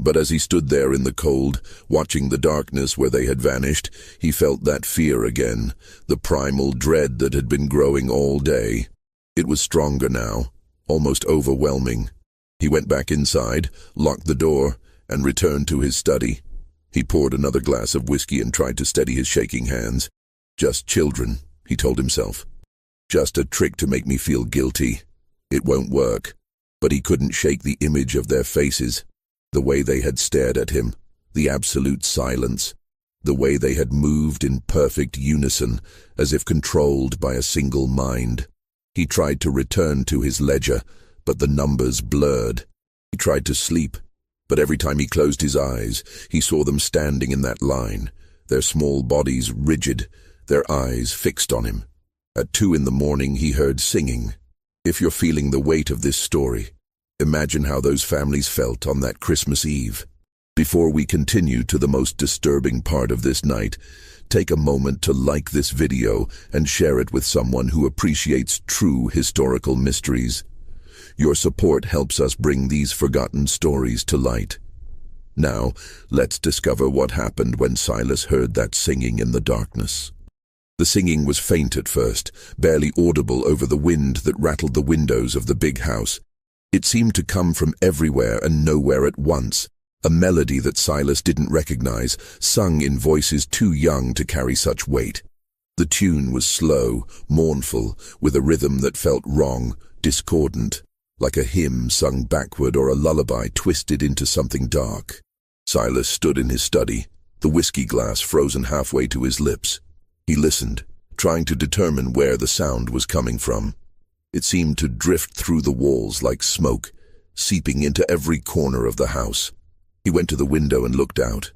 [SPEAKER 1] But as he stood there in the cold, watching the darkness where they had vanished, he felt that fear again, the primal dread that had been growing all day. It was stronger now, almost overwhelming. He went back inside, locked the door, and returned to his study. He poured another glass of whiskey and tried to steady his shaking hands. Just children, he told himself. Just a trick to make me feel guilty. It won't work. But he couldn't shake the image of their faces. The way they had stared at him, the absolute silence, the way they had moved in perfect unison, as if controlled by a single mind. He tried to return to his ledger, but the numbers blurred. He tried to sleep, but every time he closed his eyes, he saw them standing in that line, their small bodies rigid, their eyes fixed on him. At 2 a.m, he heard singing. If you're feeling the weight of this story, imagine how those families felt on that Christmas Eve. Before we continue to the most disturbing part of this night, take a moment to like this video and share it with someone who appreciates true historical mysteries. Your support helps us bring these forgotten stories to light. Now, let's discover what happened when Silas heard that singing in the darkness. The singing was faint at first, barely audible over the wind that rattled the windows of the big house. It seemed to come from everywhere and nowhere at once, a melody that Silas didn't recognize, sung in voices too young to carry such weight. The tune was slow, mournful, with a rhythm that felt wrong, discordant, like a hymn sung backward or a lullaby twisted into something dark. Silas stood in his study, the whiskey glass frozen halfway to his lips. He listened, trying to determine where the sound was coming from. It seemed to drift through the walls like smoke, seeping into every corner of the house. He went to the window and looked out.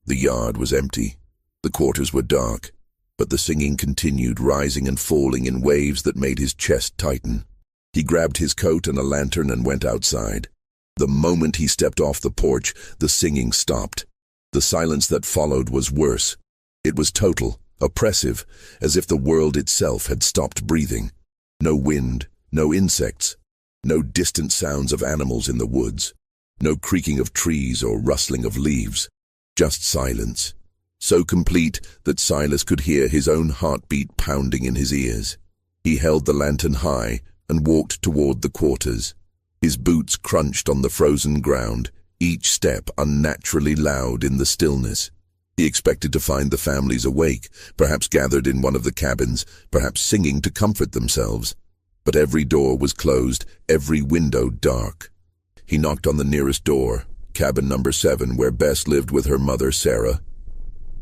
[SPEAKER 1] The yard was empty. The quarters were dark, but the singing continued, rising and falling in waves that made his chest tighten. He grabbed his coat and a lantern and went outside. The moment he stepped off the porch, the singing stopped. The silence that followed was worse. It was total, oppressive, as if the world itself had stopped breathing. No wind, no insects, no distant sounds of animals in the woods, no creaking of trees or rustling of leaves, just silence, so complete that Silas could hear his own heartbeat pounding in his ears. He held the lantern high and walked toward the quarters. His boots crunched on the frozen ground, each step unnaturally loud in the stillness. He expected to find the families awake, perhaps gathered in one of the cabins, perhaps singing to comfort themselves. But every door was closed, every window dark. He knocked on the nearest door, cabin number 7, where Bess lived with her mother, Sarah.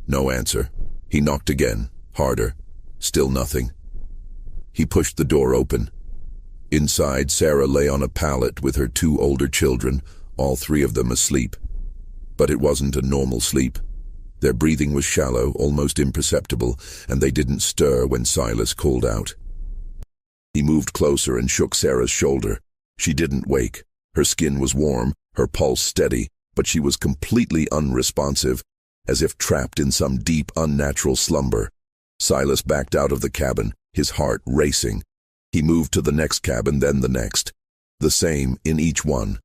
[SPEAKER 1] No answer. He knocked again, harder. Still nothing. He pushed the door open. Inside, Sarah lay on a pallet with her 2 older children, all 3 of them asleep. But it wasn't a normal sleep. Their breathing was shallow, almost imperceptible, and they didn't stir when Silas called out. He moved closer and shook Sarah's shoulder. She didn't wake. Her skin was warm, her pulse steady, but she was completely unresponsive, as if trapped in some deep, unnatural slumber. Silas backed out of the cabin, his heart racing. He moved to the next cabin, then the next. The same in each one.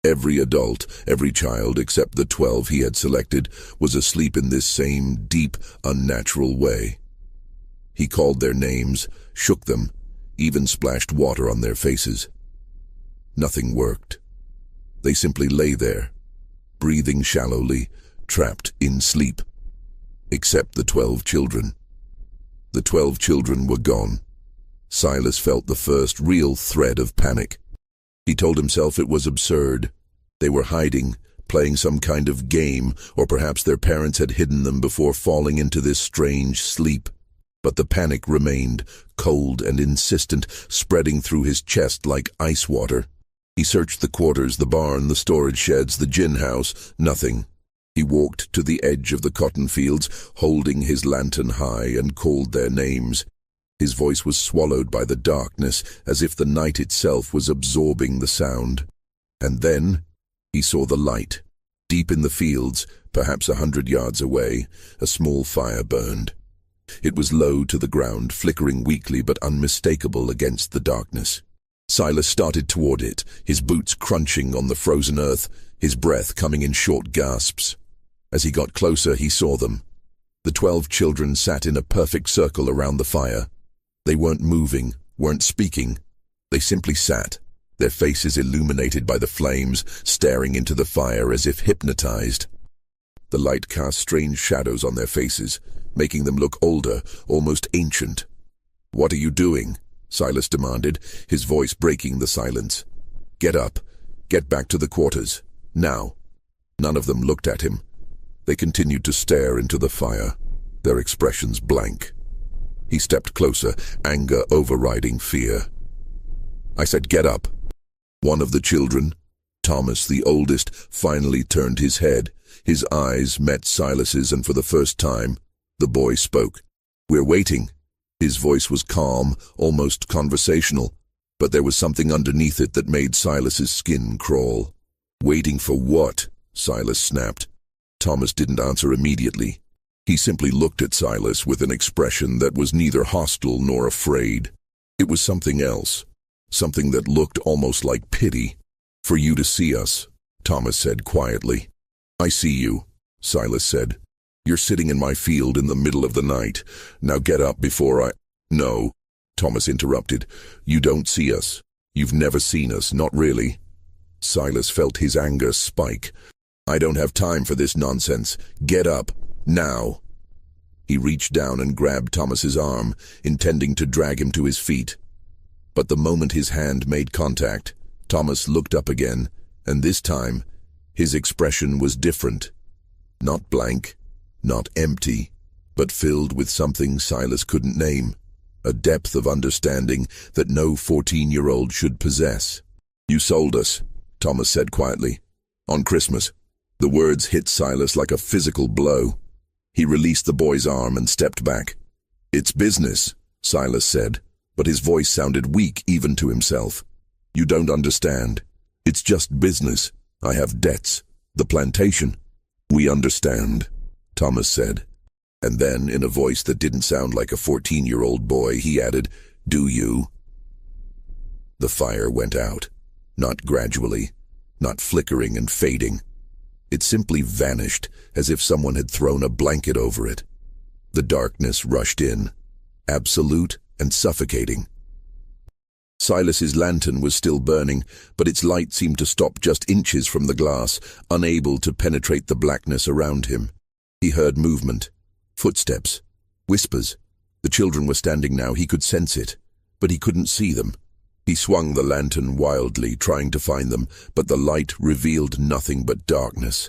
[SPEAKER 1] Every adult, every child except the 12 he had selected, was asleep in this same deep, unnatural way. He called their names, shook them, even splashed water on their faces. Nothing worked. They simply lay there, breathing shallowly, trapped in sleep. Except the 12 children. The 12 children were gone. Silas felt the first real thread of panic. He told himself it was absurd. They were hiding, playing some kind of game, or perhaps their parents had hidden them before falling into this strange sleep. But the panic remained, cold and insistent, spreading through his chest like ice water. He searched the quarters, the barn, the storage sheds, the gin house. Nothing. He walked to the edge of the cotton fields, holding his lantern high, and called their names. His voice was swallowed by the darkness, as if the night itself was absorbing the sound. And then he saw the light. Deep in the fields, perhaps 100 yards away, a small fire burned. It was low to the ground, flickering weakly but unmistakable against the darkness. Silas started toward it, his boots crunching on the frozen earth, his breath coming in short gasps. As he got closer, he saw them. The 12 children sat in a perfect circle around the fire. They weren't moving, weren't speaking. They simply sat, their faces illuminated by the flames, staring into the fire as if hypnotized. The light cast strange shadows on their faces, making them look older, almost ancient. "What are you doing?" Silas demanded, his voice breaking the silence. "Get up. Get back to the quarters. Now." None of them looked at him. They continued to stare into the fire, their expressions blank. He stepped closer, anger overriding fear. "I said get up." One of the children, Thomas, the oldest, finally turned his head. His eyes met Silas's, and for the first time, the boy spoke. "We're waiting." His voice was calm, almost conversational, but there was something underneath it that made Silas's skin crawl. "Waiting for what?" Silas snapped. Thomas didn't answer immediately. He simply looked at Silas with an expression that was neither hostile nor afraid. It was something else, something that looked almost like pity. "For you to see us," Thomas said quietly. "I see you," Silas said. "You're sitting in my field in the middle of the night. Now get up before I—" "No," Thomas interrupted. "You don't see us. You've never seen us, not really." Silas felt his anger spike. "I don't have time for this nonsense. Get up. Now." He reached down and grabbed Thomas's arm, intending to drag him to his feet. But the moment his hand made contact, Thomas looked up again, and this time, his expression was different. Not blank, not empty, but filled with something Silas couldn't name, a depth of understanding that no 14-year-old should possess. "You sold us," Thomas said quietly. "On Christmas." The words hit Silas like a physical blow. He released the boy's arm and stepped back. "It's business," Silas said, but his voice sounded weak even to himself. "You don't understand. It's just business. I have debts. The plantation." "We understand," Thomas said. And then, in a voice that didn't sound like a 14-year-old boy, he added, "Do you?" The fire went out, not gradually, not flickering and fading. It simply vanished, as if someone had thrown a blanket over it. The darkness rushed in, absolute and suffocating. Silas's lantern was still burning, but its light seemed to stop just inches from the glass, unable to penetrate the blackness around him. He heard movement, footsteps, whispers. The children were standing now. He could sense it, but he couldn't see them. He swung the lantern wildly, trying to find them, but the light revealed nothing but darkness.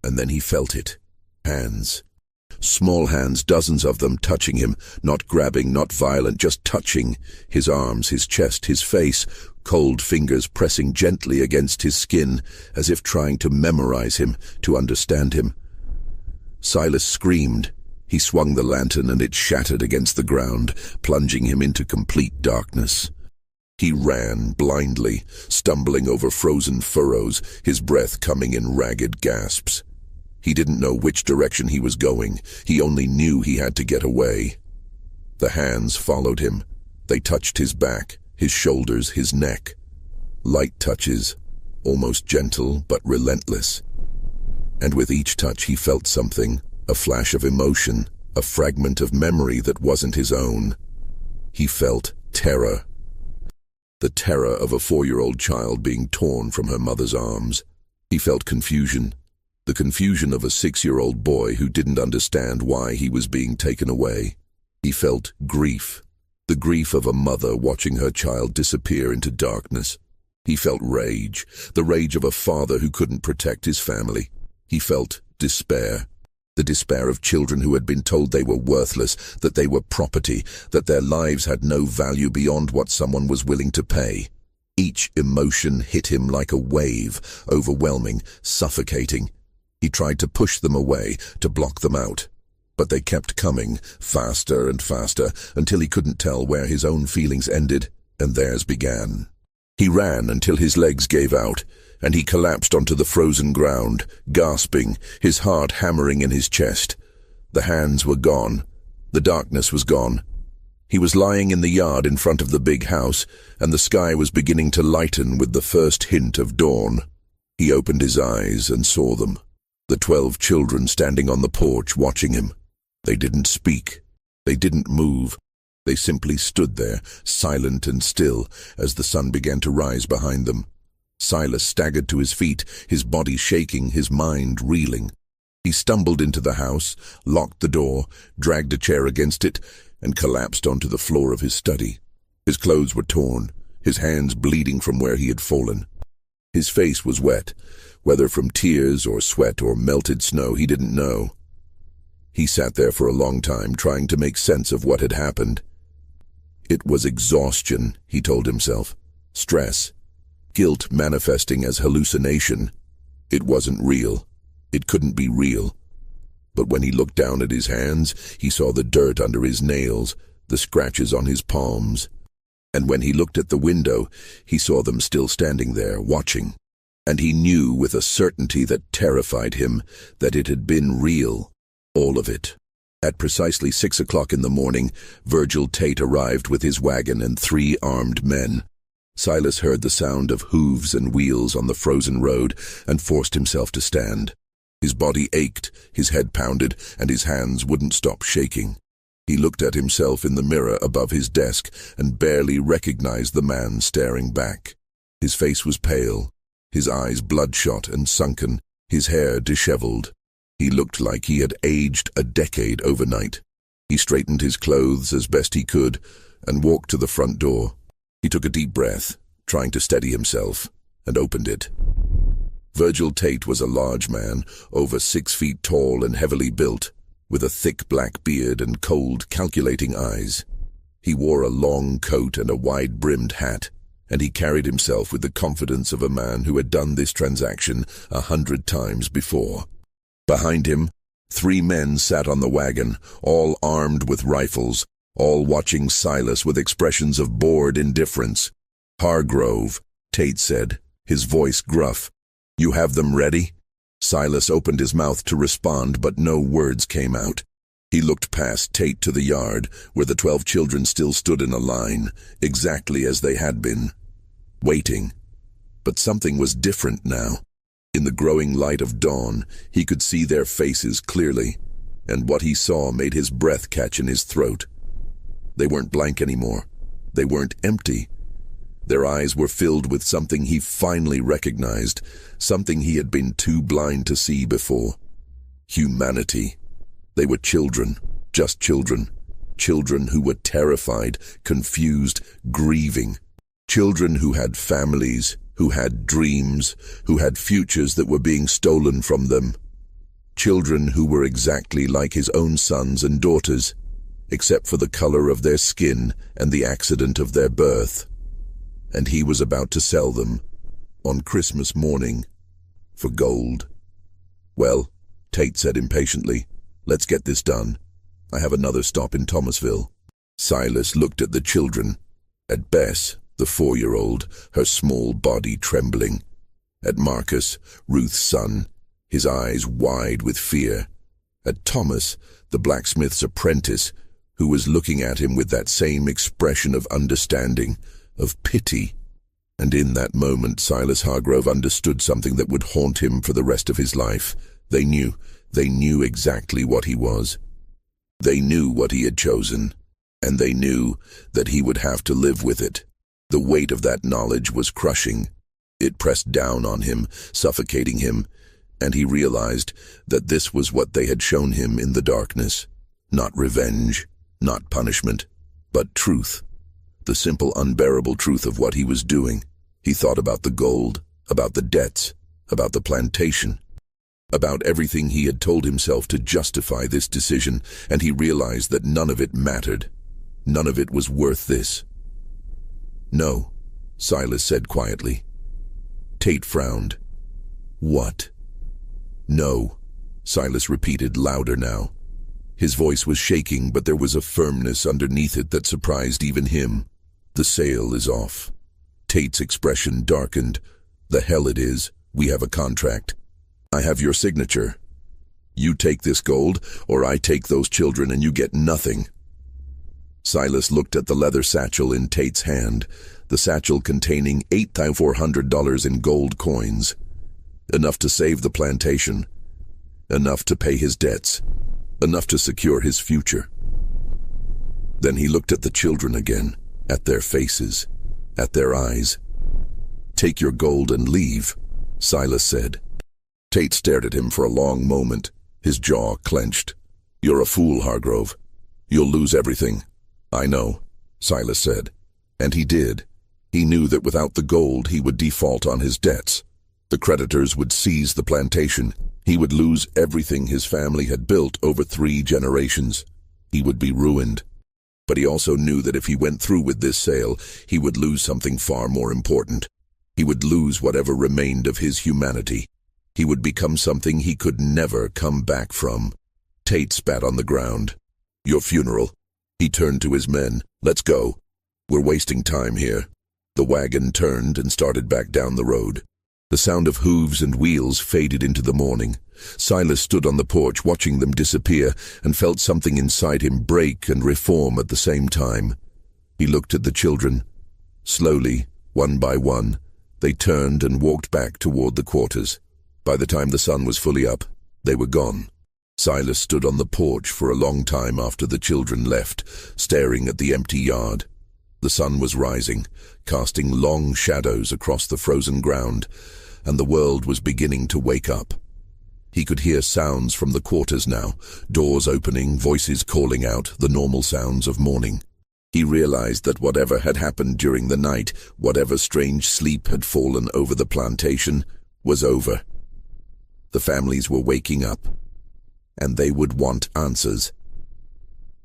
[SPEAKER 1] And then he felt it. Hands. Small hands, dozens of them, touching him, not grabbing, not violent, just touching. His arms, his chest, his face, cold fingers pressing gently against his skin, as if trying to memorize him, to understand him. Silas screamed. He swung the lantern and it shattered against the ground, plunging him into complete darkness. He ran blindly, stumbling over frozen furrows, his breath coming in ragged gasps. He didn't know which direction he was going. He only knew he had to get away. The hands followed him. They touched his back, his shoulders, his neck. Light touches, almost gentle but relentless. And with each touch he felt something, a flash of emotion, a fragment of memory that wasn't his own. He felt terror. The terror of a 4-year-old child being torn from her mother's arms. He felt confusion, the confusion of a 6-year-old boy who didn't understand why he was being taken away. He felt grief, the grief of a mother watching her child disappear into darkness. He felt rage, the rage of a father who couldn't protect his family. He felt despair, the despair of children who had been told they were worthless, that they were property, that their lives had no value beyond what someone was willing to pay. Each emotion hit him like a wave, overwhelming, suffocating. He tried to push them away, to block them out. But they kept coming, faster and faster, until he couldn't tell where his own feelings ended and theirs began. He ran until his legs gave out, and he collapsed onto the frozen ground, gasping, his heart hammering in his chest. The hands were gone. The darkness was gone. He was lying in the yard in front of the big house, and the sky was beginning to lighten with the first hint of dawn. He opened his eyes and saw them, the 12 children standing on the porch watching him. They didn't speak. They didn't move. They simply stood there, silent and still, as the sun began to rise behind them. Silas staggered to his feet, his body shaking, his mind reeling. He stumbled into the house, locked the door, dragged a chair against it, and collapsed onto the floor of his study. His clothes were torn, his hands bleeding from where he had fallen. His face was wet, whether from tears or sweat or melted snow, he didn't know. He sat there for a long time, trying to make sense of what had happened. It was exhaustion, he told himself. Stress. Guilt manifesting as hallucination. It wasn't real. It couldn't be real. But when he looked down at his hands, he saw the dirt under his nails, the scratches on his palms. And when he looked at the window, he saw them still standing there, watching. And he knew with a certainty that terrified him that it had been real, all of it. At precisely 6 o'clock in the morning, Virgil Tate arrived with his wagon and 3 armed men. Silas heard the sound of hooves and wheels on the frozen road and forced himself to stand. His body ached, his head pounded, and his hands wouldn't stop shaking. He looked at himself in the mirror above his desk and barely recognized the man staring back. His face was pale, his eyes bloodshot and sunken, his hair disheveled. He looked like he had aged a decade overnight. He straightened his clothes as best he could and walked to the front door. He took a deep breath, trying to steady himself, and opened it. Virgil Tate was a large man, over 6 feet tall and heavily built, with a thick black beard and cold, calculating eyes. He wore a long coat and a wide-brimmed hat, and he carried himself with the confidence of a man who had done this transaction 100 times before. Behind him, 3 men sat on the wagon, all armed with rifles, all watching Silas with expressions of bored indifference. "Hargrove," Tate said, his voice gruff. "You have them ready?" Silas opened his mouth to respond, but no words came out. He looked past Tate to the yard, where the 12 children still stood in a line, exactly as they had been, waiting. But something was different now. In the growing light of dawn, he could see their faces clearly, and what he saw made his breath catch in his throat. They weren't blank anymore. They weren't empty. Their eyes were filled with something he finally recognized, something he had been too blind to see before. Humanity. They were children, just children. Children who were terrified, confused, grieving. Children who had families, who had dreams, who had futures that were being stolen from them. Children who were exactly like his own sons and daughters, except for the color of their skin and the accident of their birth. And he was about to sell them, on Christmas morning, for gold. "Well," Tate said impatiently, "let's get this done. I have another stop in Thomasville." Silas looked at the children, at Bess, the 4-year-old, her small body trembling, at Marcus, Ruth's son, his eyes wide with fear, at Thomas, the blacksmith's apprentice, who was looking at him with that same expression of understanding, of pity. And in that moment, Silas Hargrove understood something that would haunt him for the rest of his life. They knew exactly what he was. They knew what he had chosen, and they knew that he would have to live with it. The weight of that knowledge was crushing. It pressed down on him, suffocating him, and he realized that this was what they had shown him in the darkness. Not revenge, not punishment, but truth. The simple, unbearable truth of what he was doing. He thought about the gold, about the debts, about the plantation, about everything he had told himself to justify this decision, and he realized that none of it mattered. None of it was worth this. "No," Silas said quietly. Tate frowned. "What?" No, Silas repeated, louder now. His voice was shaking, but there was a firmness underneath it that surprised even him. The sale is off. Tate's expression darkened. The hell it is. We have a contract. I have your signature. You take this gold, or I take those children and you get nothing. Silas looked at the leather satchel in Tate's hand, the satchel containing $8,400 in gold coins. Enough to save the plantation. Enough to pay his debts. Enough to secure his future. Then he looked at the children again, at their faces, at their eyes. Take your gold and leave, Silas said. Tate stared at him for a long moment, his jaw clenched. You're a fool, Hargrove. You'll lose everything. I know, Silas said. And he did. He knew that without the gold he would default on his debts. The creditors would seize the plantation. He would lose everything his family had built over 3 generations. He would be ruined. But he also knew that if he went through with this sale, he would lose something far more important. He would lose whatever remained of his humanity. He would become something he could never come back from. Tate spat on the ground. Your funeral. He turned to his men. Let's go. We're wasting time here. The wagon turned and started back down the road. The sound of hooves and wheels faded into the morning. Silas stood on the porch watching them disappear and felt something inside him break and reform at the same time. He looked at the children. Slowly, one by one, they turned and walked back toward the quarters. By the time the sun was fully up, they were gone. Silas stood on the porch for a long time after the children left, staring at the empty yard. The sun was rising, casting long shadows across the frozen ground, and the world was beginning to wake up. He could hear sounds from the quarters now, doors opening, voices calling out, the normal sounds of morning. He realized that whatever had happened during the night, whatever strange sleep had fallen over the plantation, was over. The families were waking up, and they would want answers.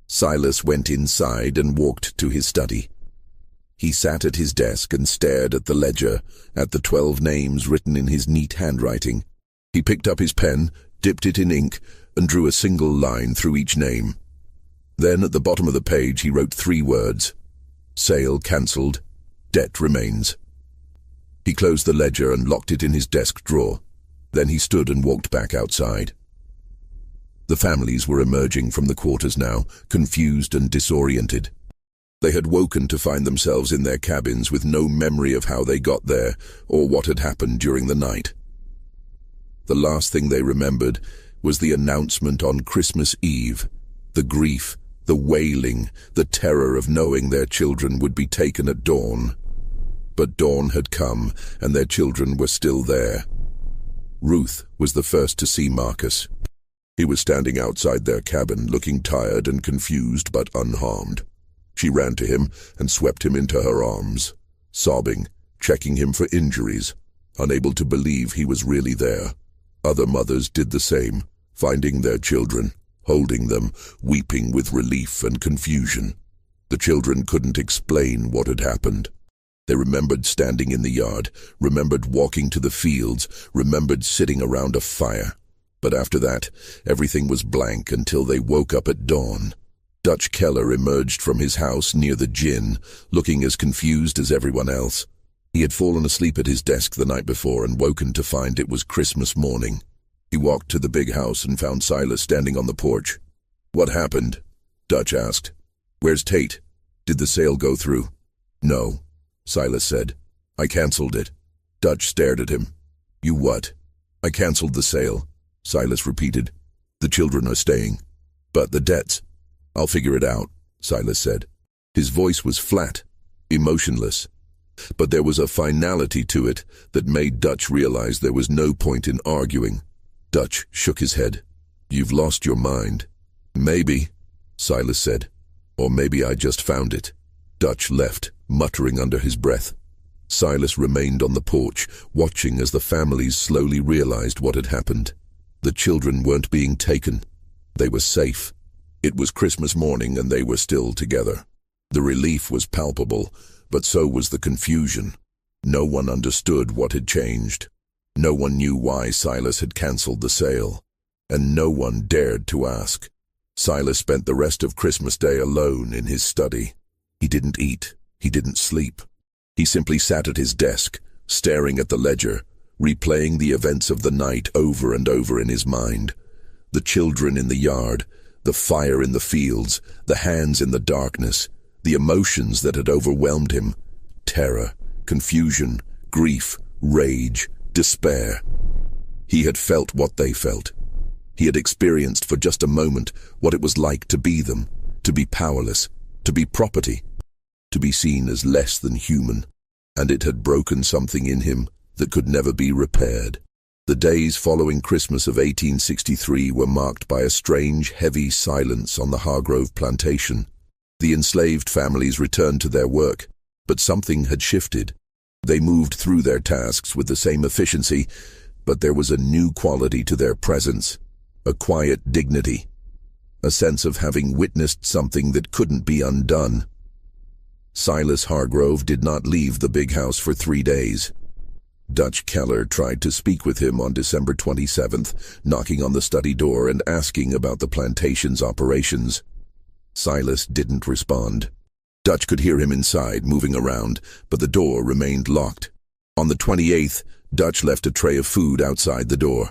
[SPEAKER 1] Silas went inside and walked to his study. He sat at his desk and stared at the ledger, at the 12 names written in his neat handwriting. He picked up his pen, dipped it in ink, and drew a single line through each name. Then at the bottom of the page he wrote 3 words. Sale cancelled. Debt remains. He closed the ledger and locked it in his desk drawer. Then he stood and walked back outside. The families were emerging from the quarters now, confused and disoriented. They had woken to find themselves in their cabins with no memory of how they got there or what had happened during the night. The last thing they remembered was the announcement on Christmas Eve, the grief, the wailing, the terror of knowing their children would be taken at dawn. But dawn had come, and their children were still there. Ruth was the first to see Marcus. He was standing outside their cabin, looking tired and confused but unharmed. She ran to him and swept him into her arms, sobbing, checking him for injuries, unable to believe he was really there. Other mothers did the same, finding their children, holding them, weeping with relief and confusion. The children couldn't explain what had happened. They remembered standing in the yard, remembered walking to the fields, remembered sitting around a fire. But after that, everything was blank until they woke up at dawn. Dutch Keller emerged from his house near the gin, looking as confused as everyone else. He had fallen asleep at his desk the night before and woken to find it was Christmas morning. He walked to the big house and found Silas standing on the porch. What happened? Dutch asked. Where's Tate? Did the sale go through? No, Silas said. I cancelled it. Dutch stared at him. You what? I cancelled the sale, Silas repeated. The children are staying. But the debts? I'll figure it out, Silas said. His voice was flat, emotionless. But there was a finality to it that made Dutch realize there was no point in arguing. Dutch shook his head. You've lost your mind. Maybe, Silas said. Or maybe I just found it. Dutch left, muttering under his breath. Silas remained on the porch, watching as the families slowly realized what had happened. The children weren't being taken. They were safe. It was Christmas morning and they were still together. The relief was palpable, but so was the confusion. No one understood what had changed. No one knew why Silas had cancelled the sale, and no one dared to ask. Silas spent the rest of Christmas Day alone in his study. He didn't eat. He didn't sleep. He simply sat at his desk, staring at the ledger, replaying the events of the night over and over in his mind. The children in the yard, the fire in the fields, the hands in the darkness, the emotions that had overwhelmed him. Terror, confusion, grief, rage, despair. He had felt what they felt. He had experienced for just a moment what it was like to be them, to be powerless, to be property, to be seen as less than human. And it had broken something in him that could never be repaired. The days following Christmas of 1863 were marked by a strange, heavy silence on the Hargrove plantation. The enslaved families returned to their work, but something had shifted. They moved through their tasks with the same efficiency, but there was a new quality to their presence, a quiet dignity, a sense of having witnessed something that couldn't be undone. Silas Hargrove did not leave the big house for 3 days. Dutch Keller tried to speak with him on December 27th, knocking on the study door and asking about the plantation's operations. Silas didn't respond. Dutch could hear him inside, moving around, but the door remained locked. On the 28th, Dutch left a tray of food outside the door.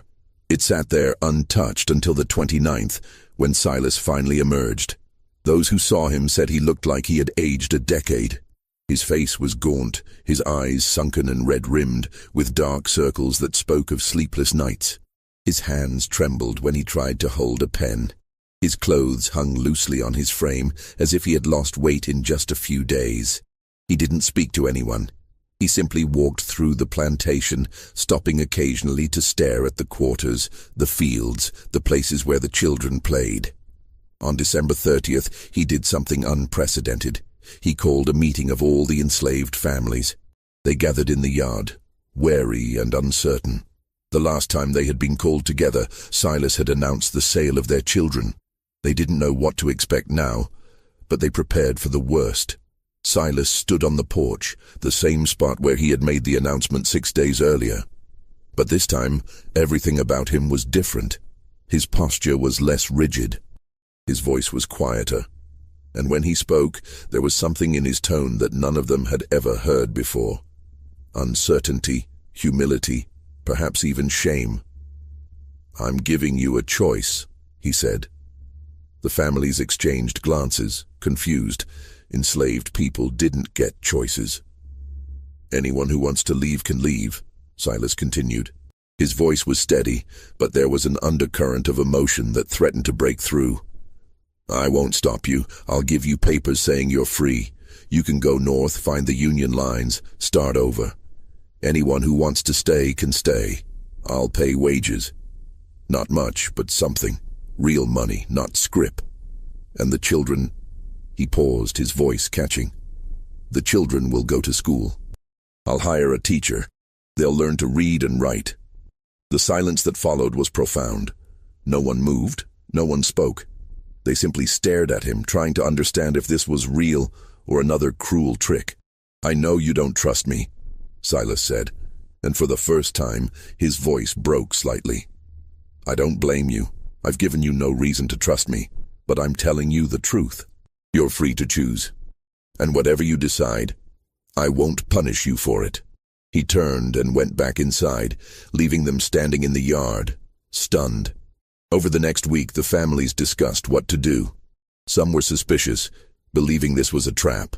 [SPEAKER 1] It sat there untouched until the 29th, when Silas finally emerged. Those who saw him said he looked like he had aged a decade. His face was gaunt, his eyes sunken and red-rimmed, with dark circles that spoke of sleepless nights. His hands trembled when he tried to hold a pen. His clothes hung loosely on his frame, as if he had lost weight in just a few days. He didn't speak to anyone. He simply walked through the plantation, stopping occasionally to stare at the quarters, the fields, the places where the children played. On December 30th, he did something unprecedented. He called a meeting of all the enslaved families. They gathered in the yard, wary and uncertain. The last time they had been called together, Silas had announced the sale of their children. They didn't know what to expect now, but they prepared for the worst. Silas stood on the porch, the same spot where he had made the announcement 6 days earlier. But this time, everything about him was different. His posture was less rigid. His voice was quieter. And when he spoke, there was something in his tone that none of them had ever heard before. Uncertainty, humility, perhaps even shame. "I'm giving you a choice," he said. The families exchanged glances, confused. Enslaved people didn't get choices. "Anyone who wants to leave can leave," Silas continued. His voice was steady, but there was an undercurrent of emotion that threatened to break through. "I won't stop you. I'll give you papers saying you're free. You can go north, find the Union lines, start over. Anyone who wants to stay can stay. I'll pay wages. Not much, but something. Real money, not scrip. And the children..." He paused, his voice catching. "The children will go to school. I'll hire a teacher. They'll learn to read and write." The silence that followed was profound. No one moved, no one spoke. They simply stared at him, trying to understand if this was real or another cruel trick. "I know you don't trust me," Silas said, and for the first time, his voice broke slightly. "I don't blame you. I've given you no reason to trust me, but I'm telling you the truth. You're free to choose. And whatever you decide, I won't punish you for it." He turned and went back inside, leaving them standing in the yard, stunned. Over the next week, the families discussed what to do. Some were suspicious, believing this was a trap.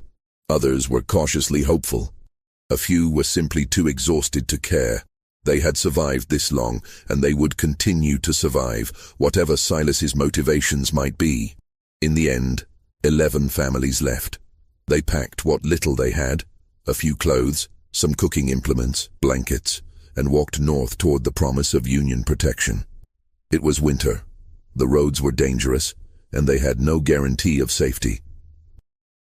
[SPEAKER 1] Others were cautiously hopeful. A few were simply too exhausted to care. They had survived this long, and they would continue to survive, whatever Silas's motivations might be. In the end, 11 families left. They packed what little they had, a few clothes, some cooking implements, blankets, and walked north toward the promise of Union protection. It was winter. The roads were dangerous, and they had no guarantee of safety.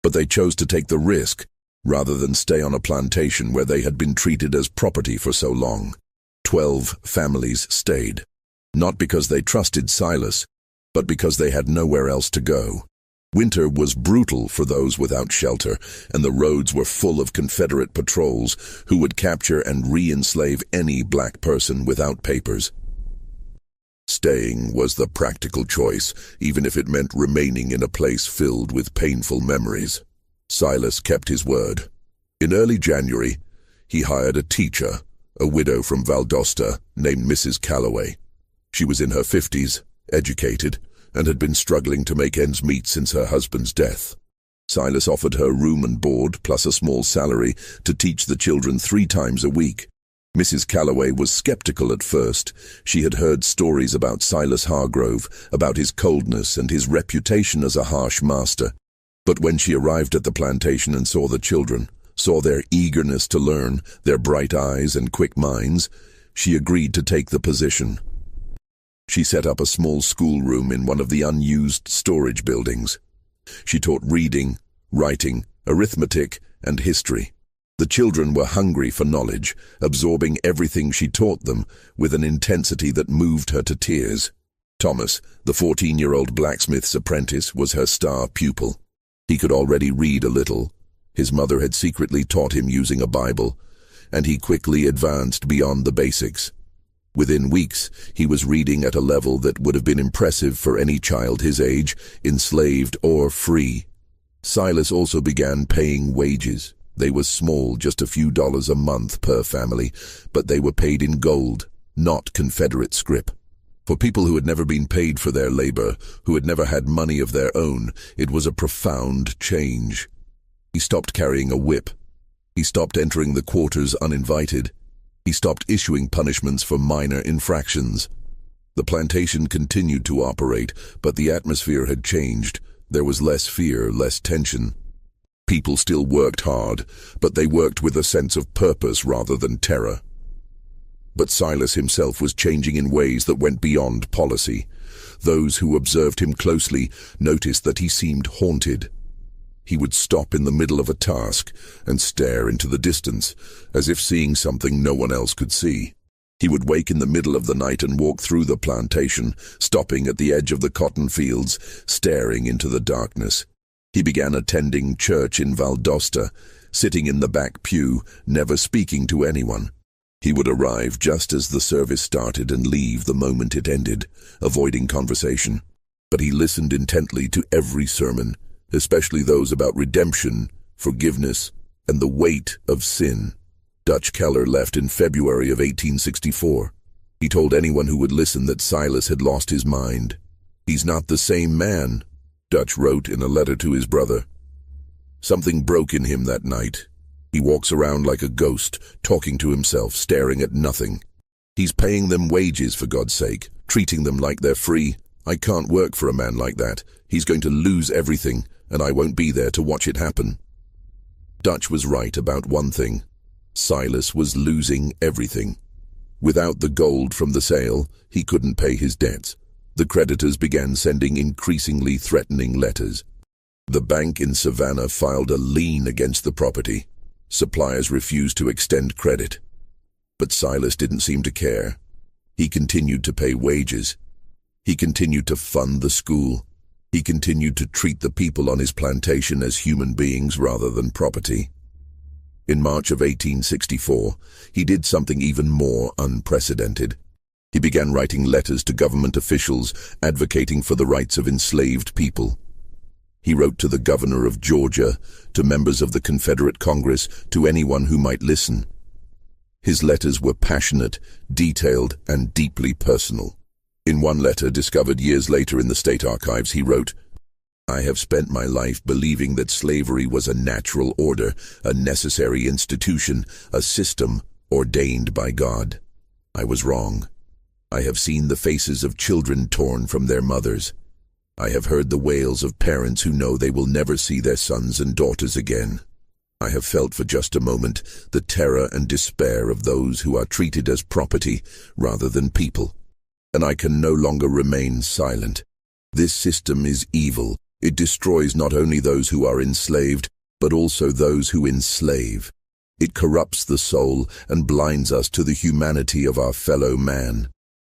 [SPEAKER 1] But they chose to take the risk, rather than stay on a plantation where they had been treated as property for so long. 12 families stayed, not because they trusted Silas, but because they had nowhere else to go. Winter was brutal for those without shelter, and the roads were full of Confederate patrols who would capture and re-enslave any black person without papers. Staying was the practical choice, even if it meant remaining in a place filled with painful memories. Silas kept his word. In early January, he hired a teacher, a widow from Valdosta named Mrs. Calloway. She was in her 50s, educated, and had been struggling to make ends meet since her husband's death. Silas offered her room and board, plus a small salary, to teach the children 3 times a week. Mrs. Calloway was skeptical at first. She had heard stories about Silas Hargrove, about his coldness and his reputation as a harsh master. But when she arrived at the plantation and saw the children, saw their eagerness to learn, their bright eyes and quick minds, she agreed to take the position. She set up a small schoolroom in one of the unused storage buildings. She taught reading, writing, arithmetic, and history. The children were hungry for knowledge, absorbing everything she taught them with an intensity that moved her to tears. Thomas, the 14-year-old blacksmith's apprentice, was her star pupil. He could already read a little. His mother had secretly taught him using a Bible, and he quickly advanced beyond the basics. Within weeks, he was reading at a level that would have been impressive for any child his age, enslaved or free. Silas also began paying wages. They were small, just a few dollars a month per family, but they were paid in gold, not Confederate scrip. For people who had never been paid for their labor, who had never had money of their own, it was a profound change. He stopped carrying a whip. He stopped entering the quarters uninvited. He stopped issuing punishments for minor infractions. The plantation continued to operate, but the atmosphere had changed. There was less fear, less tension. People still worked hard, but they worked with a sense of purpose rather than terror. But Silas himself was changing in ways that went beyond policy. Those who observed him closely noticed that he seemed haunted. He would stop in the middle of a task and stare into the distance, as if seeing something no one else could see. He would wake in the middle of the night and walk through the plantation, stopping at the edge of the cotton fields, staring into the darkness. He began attending church in Valdosta, sitting in the back pew, never speaking to anyone. He would arrive just as the service started and leave the moment it ended, avoiding conversation. But he listened intently to every sermon, especially those about redemption, forgiveness, and the weight of sin. Dutch Keller left in February of 1864. He told anyone who would listen that Silas had lost his mind. "He's not the same man," Dutch wrote in a letter to his brother. "Something broke in him that night. He walks around like a ghost, talking to himself, staring at nothing. He's paying them wages, for God's sake, treating them like they're free. I can't work for a man like that. He's going to lose everything, and I won't be there to watch it happen." Dutch was right about one thing. Silas was losing everything. Without the gold from the sale, he couldn't pay his debts. The creditors began sending increasingly threatening letters. The bank in Savannah filed a lien against the property. Suppliers refused to extend credit. But Silas didn't seem to care. He continued to pay wages. He continued to fund the school. He continued to treat the people on his plantation as human beings rather than property. In March of 1864, he did something even more unprecedented. He began writing letters to government officials advocating for the rights of enslaved people. He wrote to the governor of Georgia, to members of the Confederate Congress, to anyone who might listen. His letters were passionate, detailed, and deeply personal. In one letter, discovered years later in the state archives, he wrote, "I have spent my life believing that slavery was a natural order, a necessary institution, a system ordained by God. I was wrong. I have seen the faces of children torn from their mothers. I have heard the wails of parents who know they will never see their sons and daughters again. I have felt for just a moment the terror and despair of those who are treated as property rather than people. And I can no longer remain silent. This system is evil. It destroys not only those who are enslaved, but also those who enslave. It corrupts the soul and blinds us to the humanity of our fellow man.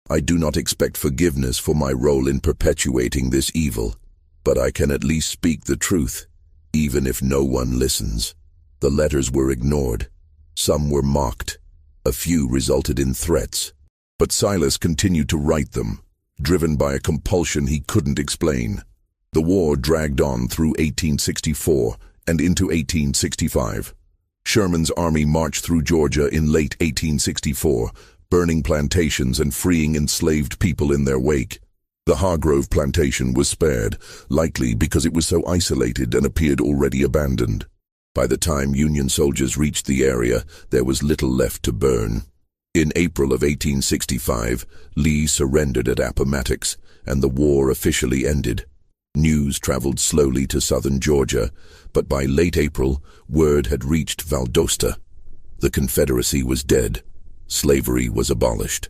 [SPEAKER 1] I do not expect forgiveness for my role in perpetuating this evil. But I can at least speak the truth, even if no one listens. The letters were ignored. Some were mocked. A few resulted in threats. But Silas continued to write them, driven by a compulsion he couldn't explain. The war dragged on through 1864 and into 1865. Sherman's army marched through Georgia in late 1864, burning plantations and freeing enslaved people in their wake. The Hargrove plantation was spared, likely because it was so isolated and appeared already abandoned. By the time Union soldiers reached the area, there was little left to burn. In April of 1865, Lee surrendered at Appomattox, and the war officially ended. News traveled slowly to southern Georgia, but by late April, word had reached Valdosta. The Confederacy was dead. Slavery was abolished.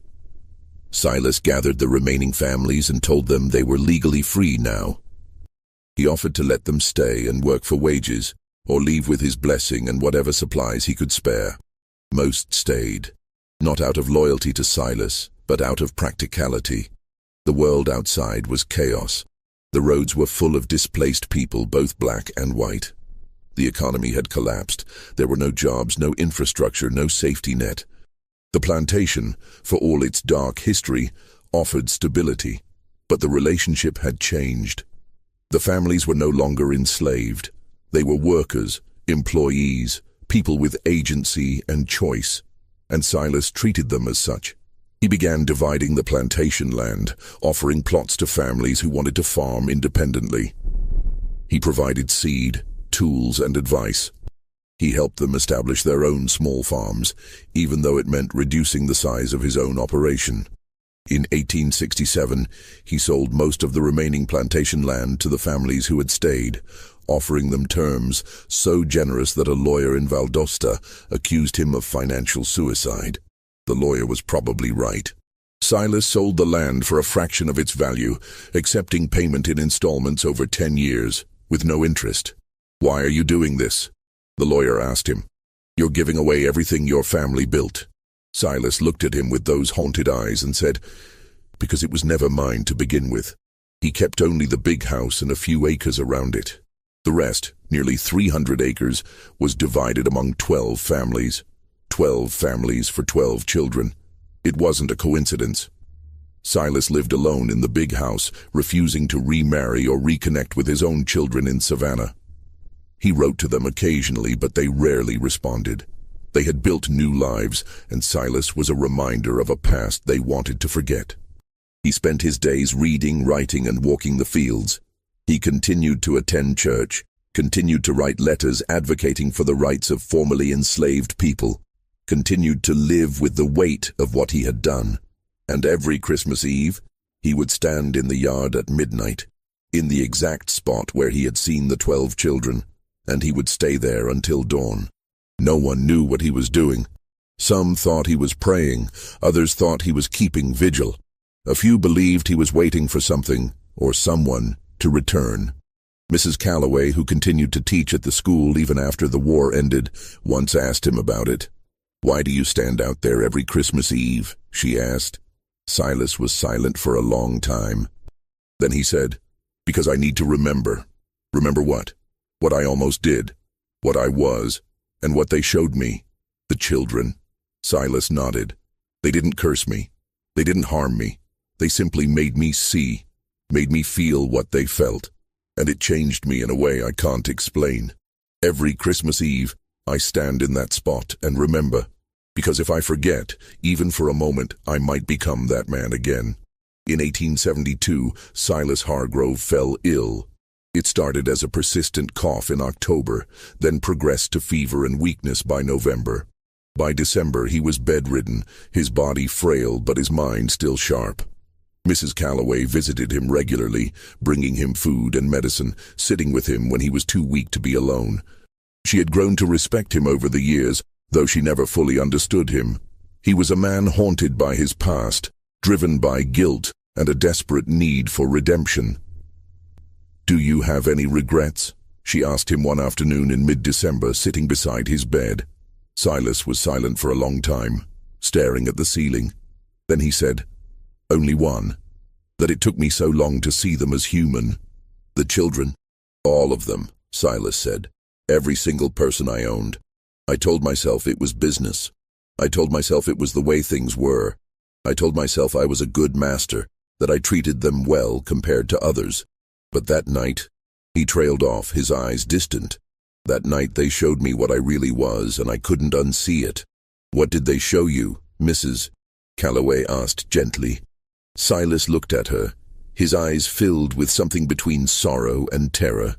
[SPEAKER 1] Silas gathered the remaining families and told them they were legally free now. He offered to let them stay and work for wages, or leave with his blessing and whatever supplies he could spare. Most stayed, not out of loyalty to Silas, but out of practicality. The world outside was chaos. The roads were full of displaced people, both black and white. The economy had collapsed. There were no jobs, no infrastructure, no safety net. The plantation, for all its dark history, offered stability, but the relationship had changed. The families were no longer enslaved. They were workers, employees, people with agency and choice, and Silas treated them as such. He began dividing the plantation land, offering plots to families who wanted to farm independently. He provided seed, tools, and advice. He helped them establish their own small farms, even though it meant reducing the size of his own operation. In 1867, he sold most of the remaining plantation land to the families who had stayed, offering them terms so generous that a lawyer in Valdosta accused him of financial suicide. The lawyer was probably right. Silas sold the land for a fraction of its value, accepting payment in installments over 10 years, with no interest. "Why are you doing this?" the lawyer asked him. "You're giving away everything your family built." Silas looked at him with those haunted eyes and said, "Because it was never mine to begin with." He kept only the big house and a few acres around it. The rest, nearly 300 acres, was divided among 12 families. 12 families for 12 children. It wasn't a coincidence. Silas lived alone in the big house, refusing to remarry or reconnect with his own children in Savannah. He wrote to them occasionally, but they rarely responded. They had built new lives, and Silas was a reminder of a past they wanted to forget. He spent his days reading, writing, and walking the fields. He continued to attend church, continued to write letters advocating for the rights of formerly enslaved people, continued to live with the weight of what he had done. And every Christmas Eve, he would stand in the yard at midnight, in the exact spot where he had seen the 12 children, and he would stay there until dawn. No one knew what he was doing. Some thought he was praying, others thought he was keeping vigil. A few believed he was waiting for something, or someone, to return. Mrs. Calloway, who continued to teach at the school even after the war ended, once asked him about it. "Why do you stand out there every Christmas Eve?" she asked. Silas was silent for a long time. Then he said, "Because I need to remember." "Remember what?" "What I almost did, what I was, and what they showed me. The children." Silas nodded. "They didn't curse me. They didn't harm me. They simply made me see, made me feel what they felt. And it changed me in a way I can't explain. Every Christmas Eve, I stand in that spot and remember. Because if I forget, even for a moment, I might become that man again." In 1872, Silas Hargrove fell ill. It started as a persistent cough in October, then progressed to fever and weakness by November. By December, he was bedridden, his body frail but his mind still sharp. Mrs. Calloway visited him regularly, bringing him food and medicine, sitting with him when he was too weak to be alone. She had grown to respect him over the years, though she never fully understood him. He was a man haunted by his past, driven by guilt and a desperate need for redemption. "Do you have any regrets?" she asked him one afternoon in mid-December, sitting beside his bed. Silas was silent for a long time, staring at the ceiling. Then he said, "Only one. That it took me so long to see them as human." The children? All of them, Silas said. Every single person I owned. I told myself it was business. I told myself it was the way things were. I told myself I was a good master, that I treated them well compared to others. But that night, he trailed off, his eyes distant. That night they showed me what I really was, and I couldn't unsee it. What did they show you, Mrs. Calloway asked gently. Silas looked at her, his eyes filled with something between sorrow and terror.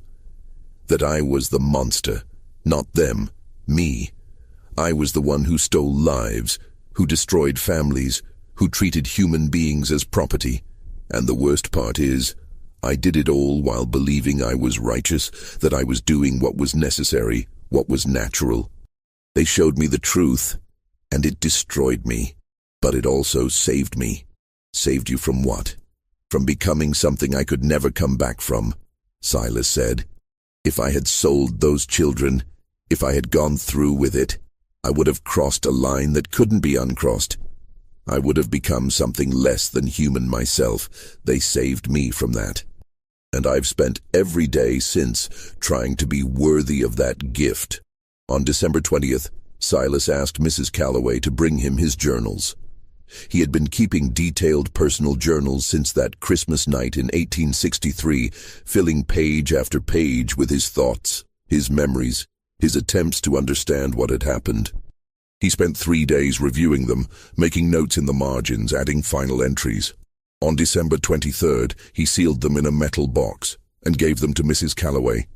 [SPEAKER 1] That I was the monster, not them, me. I was the one who stole lives, who destroyed families, who treated human beings as property. And the worst part is, I did it all while believing I was righteous, that I was doing what was necessary, what was natural. They showed me the truth, and it destroyed me. But it also saved me. Saved you from what? From becoming something I could never come back from, Silas said. If I had sold those children, if I had gone through with it, I would have crossed a line that couldn't be uncrossed. I would have become something less than human myself. They saved me from that. And I've spent every day since trying to be worthy of that gift. On December 20th, Silas asked Mrs. Calloway to bring him his journals. He had been keeping detailed personal journals since that Christmas night in 1863, filling page after page with his thoughts, his memories, his attempts to understand what had happened. He spent 3 days reviewing them, making notes in the margins, adding final entries. On December 23rd, he sealed them in a metal box and gave them to Mrs. Calloway.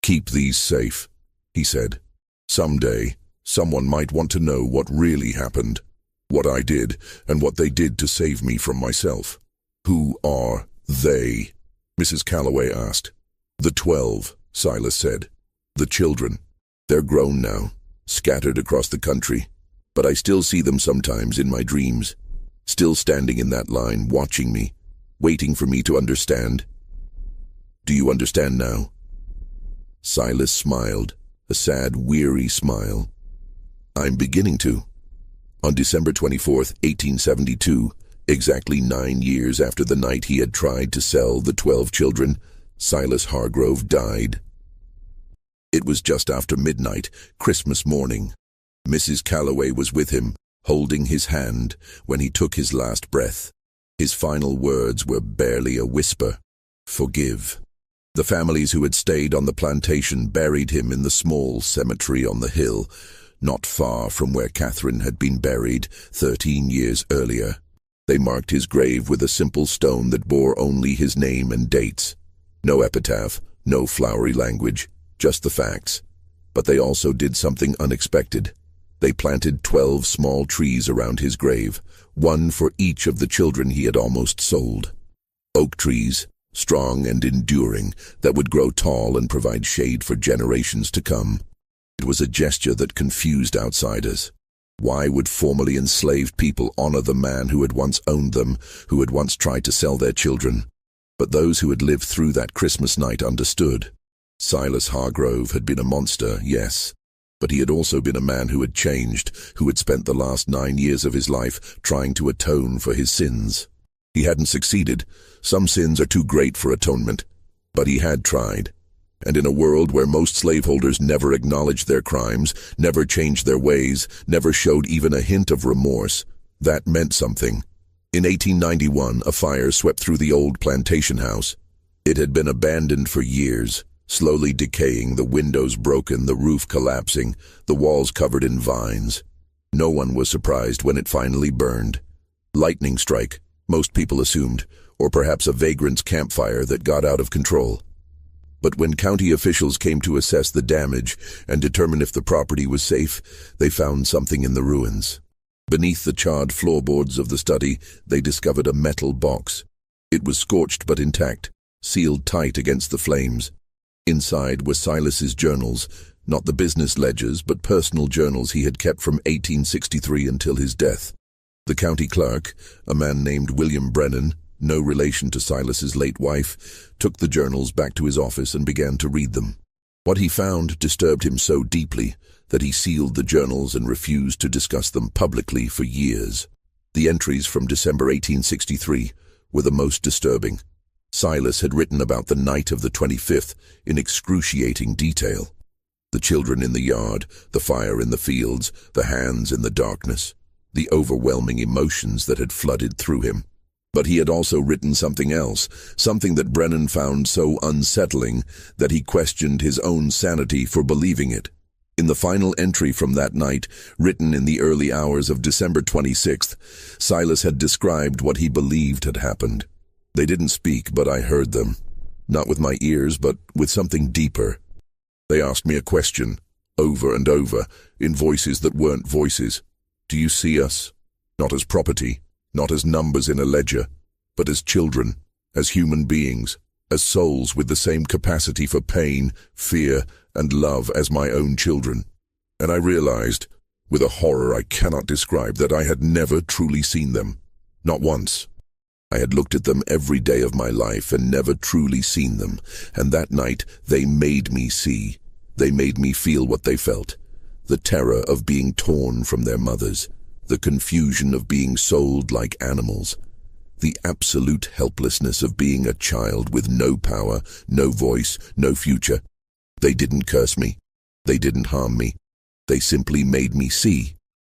[SPEAKER 1] "Keep these safe," he said. "Someday, someone might want to know what really happened, what I did, and what they did to save me from myself." "Who are they?" Mrs. Calloway asked. "The 12, Silas said. "The children. They're grown now, scattered across the country, but I still see them sometimes in my dreams, still standing in that line, watching me, waiting for me to understand. Do you understand now?" Silas smiled, a sad, weary smile. "I'm beginning to." On December 24th, 1872, exactly 9 years after the night he had tried to sell the 12 children, Silas Hargrove died. It was just after midnight, Christmas morning. Mrs. Calloway was with him, holding his hand, when he took his last breath. His final words were barely a whisper. "Forgive." The families who had stayed on the plantation buried him in the small cemetery on the hill, not far from where Catherine had been buried 13 years earlier. They marked his grave with a simple stone that bore only his name and dates. No epitaph, no flowery language, just the facts. But they also did something unexpected. They planted 12 small trees around his grave, one for each of the children he had almost sold. Oak trees, strong and enduring, that would grow tall and provide shade for generations to come. It was a gesture that confused outsiders. Why would formerly enslaved people honor the man who had once owned them, who had once tried to sell their children? But those who had lived through that Christmas night understood. Silas Hargrove had been a monster, yes, but he had also been a man who had changed, who had spent the last 9 years of his life trying to atone for his sins. He hadn't succeeded. Some sins are too great for atonement. But he had tried. And in a world where most slaveholders never acknowledged their crimes, never changed their ways, never showed even a hint of remorse, that meant something. In 1891, a fire swept through the old plantation house. It had been abandoned for years, slowly decaying, the windows broken, the roof collapsing, the walls covered in vines. No one was surprised when it finally burned. Lightning strike, most people assumed, or perhaps a vagrant's campfire that got out of control. But when county officials came to assess the damage and determine if the property was safe, they found something in the ruins. Beneath the charred floorboards of the study, they discovered a metal box. It was scorched but intact, sealed tight against the flames. Inside were Silas's journals, not the business ledgers, but personal journals he had kept from 1863 until his death. The county clerk, a man named William Brennan, no relation to Silas's late wife, took the journals back to his office and began to read them. What he found disturbed him so deeply that he sealed the journals and refused to discuss them publicly for years. The entries from December 1863 were the most disturbing. Silas had written about the night of the 25th in excruciating detail. The children in the yard, the fire in the fields, the hands in the darkness, the overwhelming emotions that had flooded through him. But he had also written something else, something that Brennan found so unsettling that he questioned his own sanity for believing it. In the final entry from that night, written in the early hours of December 26th, Silas had described what he believed had happened. They didn't speak, but I heard them. Not with my ears, but with something deeper. They asked me a question, over and over, in voices that weren't voices. Do you see us? Not as property, not as numbers in a ledger, but as children, as human beings, as souls with the same capacity for pain, fear, and love as my own children. And I realized, with a horror I cannot describe, that I had never truly seen them. Not once. I had looked at them every day of my life and never truly seen them, and that night they made me see. They made me feel what they felt. The terror of being torn from their mothers, the confusion of being sold like animals, the absolute helplessness of being a child with no power, no voice, no future. They didn't curse me. They didn't harm me. They simply made me see,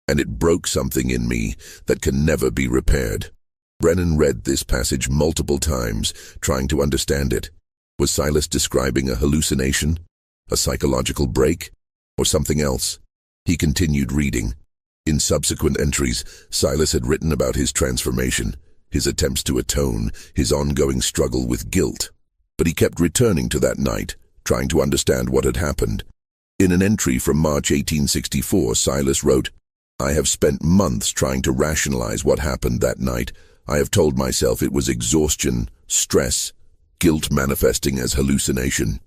[SPEAKER 1] and it broke something in me that can never be repaired. Brennan read this passage multiple times, trying to understand it. Was Silas describing a hallucination, a psychological break, or something else? He continued reading. In subsequent entries, Silas had written about his transformation, his attempts to atone, his ongoing struggle with guilt. But he kept returning to that night, trying to understand what had happened. In an entry from March 1864, Silas wrote, "I have spent months trying to rationalize what happened that night. I have told myself it was exhaustion, stress, guilt manifesting as hallucination.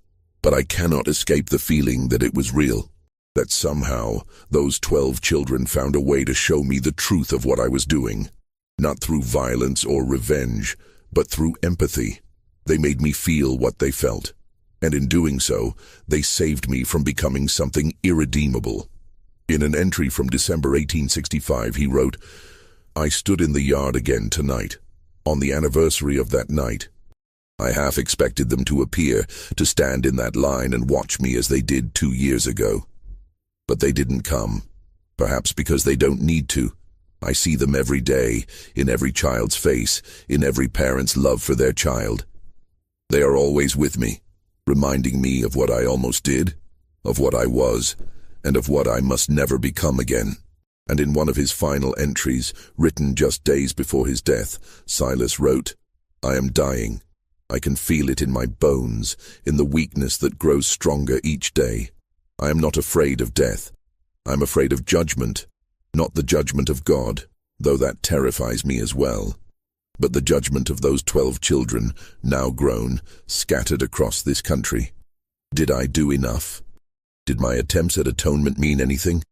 [SPEAKER 1] But I cannot escape the feeling that it was real, that somehow those 12 children found a way to show me the truth of what I was doing. Not through violence or revenge, but through empathy. They made me feel what they felt. And in doing so, they saved me from becoming something irredeemable." In an entry from December 1865, he wrote, "I stood in the yard again tonight, on the anniversary of that night. I half expected them to appear, to stand in that line and watch me as they did 2 years ago. But they didn't come, perhaps because they don't need to. I see them every day, in every child's face, in every parent's love for their child. They are always with me, reminding me of what I almost did, of what I was, and of what I must never become again." And in one of his final entries, written just days before his death, Silas wrote, "I am dying. I can feel it in my bones, in the weakness that grows stronger each day. I am not afraid of death. I am afraid of judgment, not the judgment of God, though that terrifies me as well, but the judgment of those 12 children, now grown, scattered across this country. Did I do enough? Did my attempts at atonement mean anything?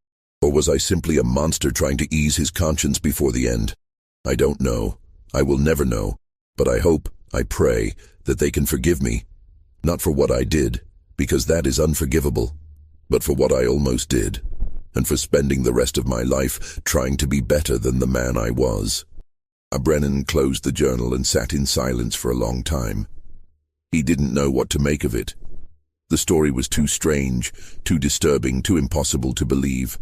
[SPEAKER 1] Or was I simply a monster trying to ease his conscience before the end? I don't know. I will never know. But I hope, I pray, that they can forgive me. Not for what I did, because that is unforgivable, but for what I almost did, and for spending the rest of my life trying to be better than the man I was." Brennan closed the journal and sat in silence for a long time. He didn't know what to make of it. The story was too strange, too disturbing, too impossible to believe.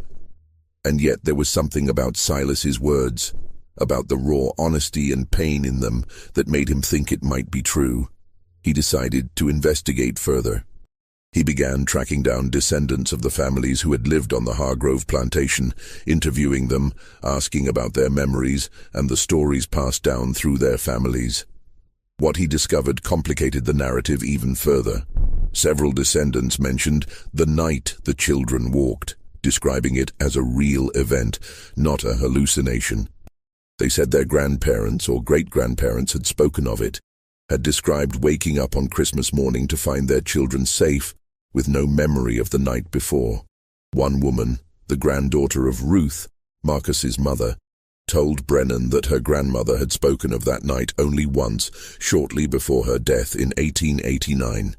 [SPEAKER 1] And yet there was something about Silas's words, about the raw honesty and pain in them, that made him think it might be true. He decided to investigate further. He began tracking down descendants of the families who had lived on the Hargrove plantation, interviewing them, asking about their memories and the stories passed down through their families. What he discovered complicated the narrative even further. Several descendants mentioned the night the children walked, describing it as a real event, not a hallucination. They said their grandparents or great-grandparents had spoken of it, had described waking up on Christmas morning to find their children safe, with no memory of the night before. One woman, the granddaughter of Ruth, Marcus's mother, told Brennan that her grandmother had spoken of that night only once, shortly before her death in 1889.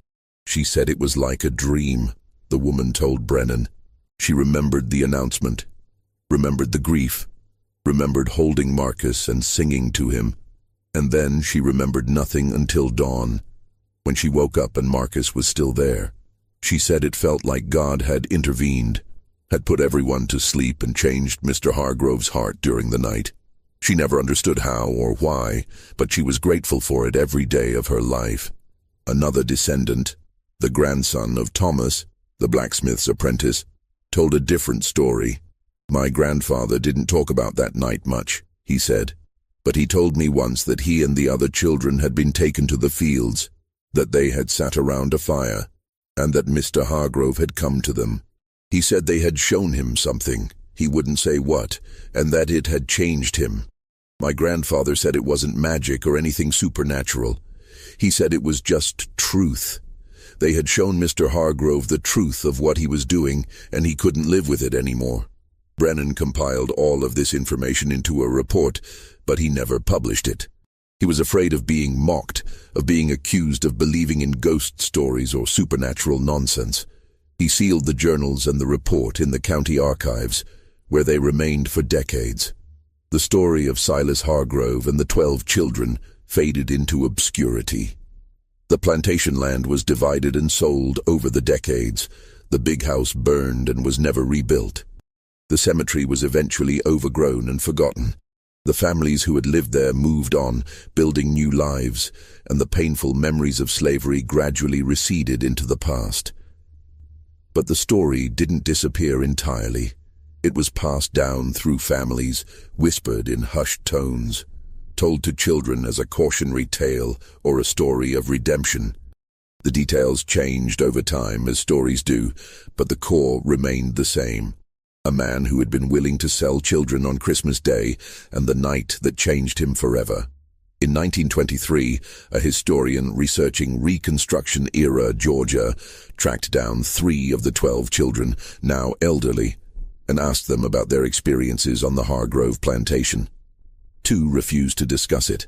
[SPEAKER 1] She said it was like a dream, the woman told Brennan. She remembered the announcement, remembered the grief, remembered holding Marcus and singing to him. And then she remembered nothing until dawn, when she woke up and Marcus was still there. She said it felt like God had intervened, had put everyone to sleep and changed Mr. Hargrove's heart during the night. She never understood how or why, but she was grateful for it every day of her life. Another descendant, the grandson of Thomas, the blacksmith's apprentice, told a different story. "My grandfather didn't talk about that night much," he said, "but he told me once that he and the other children had been taken to the fields, that they had sat around a fire, and that Mr. Hargrove had come to them. He said they had shown him something, he wouldn't say what, and that it had changed him. My grandfather said it wasn't magic or anything supernatural. He said it was just truth. They had shown Mr. Hargrove the truth of what he was doing, and he couldn't live with it anymore." Brennan compiled all of this information into a report, but he never published it. He was afraid of being mocked, of being accused of believing in ghost stories or supernatural nonsense. He sealed the journals and the report in the county archives, where they remained for decades. The story of Silas Hargrove and the 12 children faded into obscurity. The plantation land was divided and sold over the decades. The big house burned and was never rebuilt. The cemetery was eventually overgrown and forgotten. The families who had lived there moved on, building new lives, and the painful memories of slavery gradually receded into the past. But the story didn't disappear entirely. It was passed down through families, whispered in hushed tones, told to children as a cautionary tale or a story of redemption. The details changed over time, as stories do, but the core remained the same. A man who had been willing to sell children on Christmas Day and the night that changed him forever. In 1923, a historian researching Reconstruction-era Georgia tracked down 3 of the 12 children, now elderly, and asked them about their experiences on the Hargrove plantation. 2 refused to discuss it.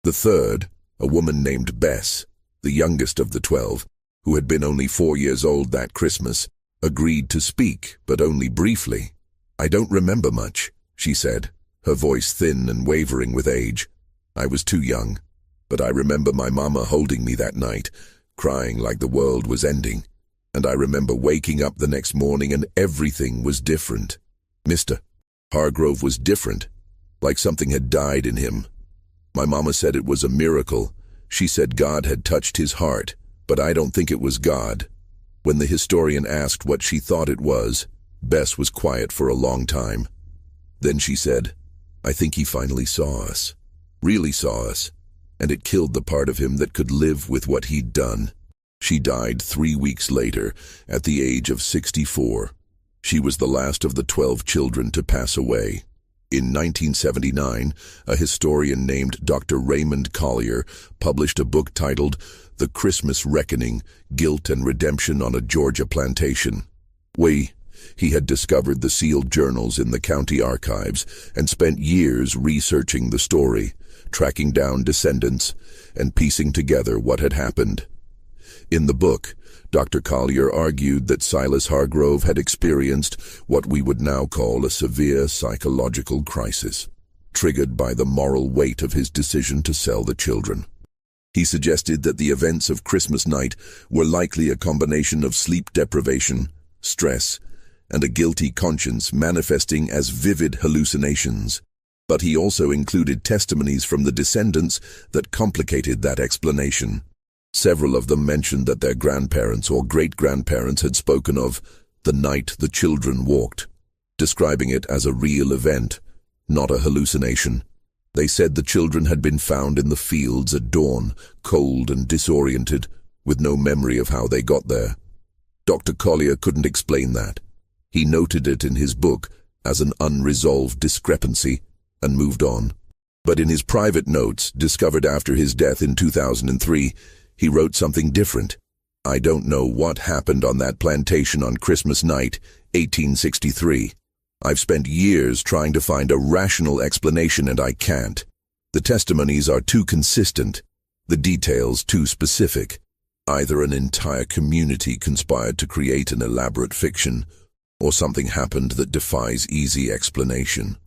[SPEAKER 1] The third, a woman named Bess, the youngest of the 12, who had been only 4 years old that Christmas, agreed to speak, but only briefly. "I don't remember much," she said, her voice thin and wavering with age. "I was too young, but I remember my mama holding me that night, crying like the world was ending. And I remember waking up the next morning and everything was different. Mr. Hargrove was different, like something had died in him. My mama said it was a miracle. She said God had touched his heart, but I don't think it was God." When the historian asked what she thought it was, Bess was quiet for a long time. Then she said, "I think he finally saw us, really saw us, and it killed the part of him that could live with what he'd done." She died 3 weeks later, at the age of 64. She was the last of the 12 children to pass away. In 1979, a historian named Dr. Raymond Collier published a book titled The Christmas Reckoning, Guilt and Redemption on a Georgia Plantation. He had discovered the sealed journals in the county archives and spent years researching the story, tracking down descendants, and piecing together what had happened. In the book, Dr. Collier argued that Silas Hargrove had experienced what we would now call a severe psychological crisis, triggered by the moral weight of his decision to sell the children. He suggested that the events of Christmas night were likely a combination of sleep deprivation, stress, and a guilty conscience manifesting as vivid hallucinations. But he also included testimonies from the descendants that complicated that explanation. Several of them mentioned that their grandparents or great-grandparents had spoken of the night the children walked, describing it as a real event, not a hallucination. They said the children had been found in the fields at dawn, cold and disoriented, with no memory of how they got there. Dr. Collier couldn't explain that. He noted it in his book as an unresolved discrepancy and moved on. But in his private notes, discovered after his death in 2003, he wrote something different. "I don't know what happened on that plantation on Christmas night, 1863. I've spent years trying to find a rational explanation and I can't. The testimonies are too consistent, the details too specific. Either an entire community conspired to create an elaborate fiction, or something happened that defies easy explanation.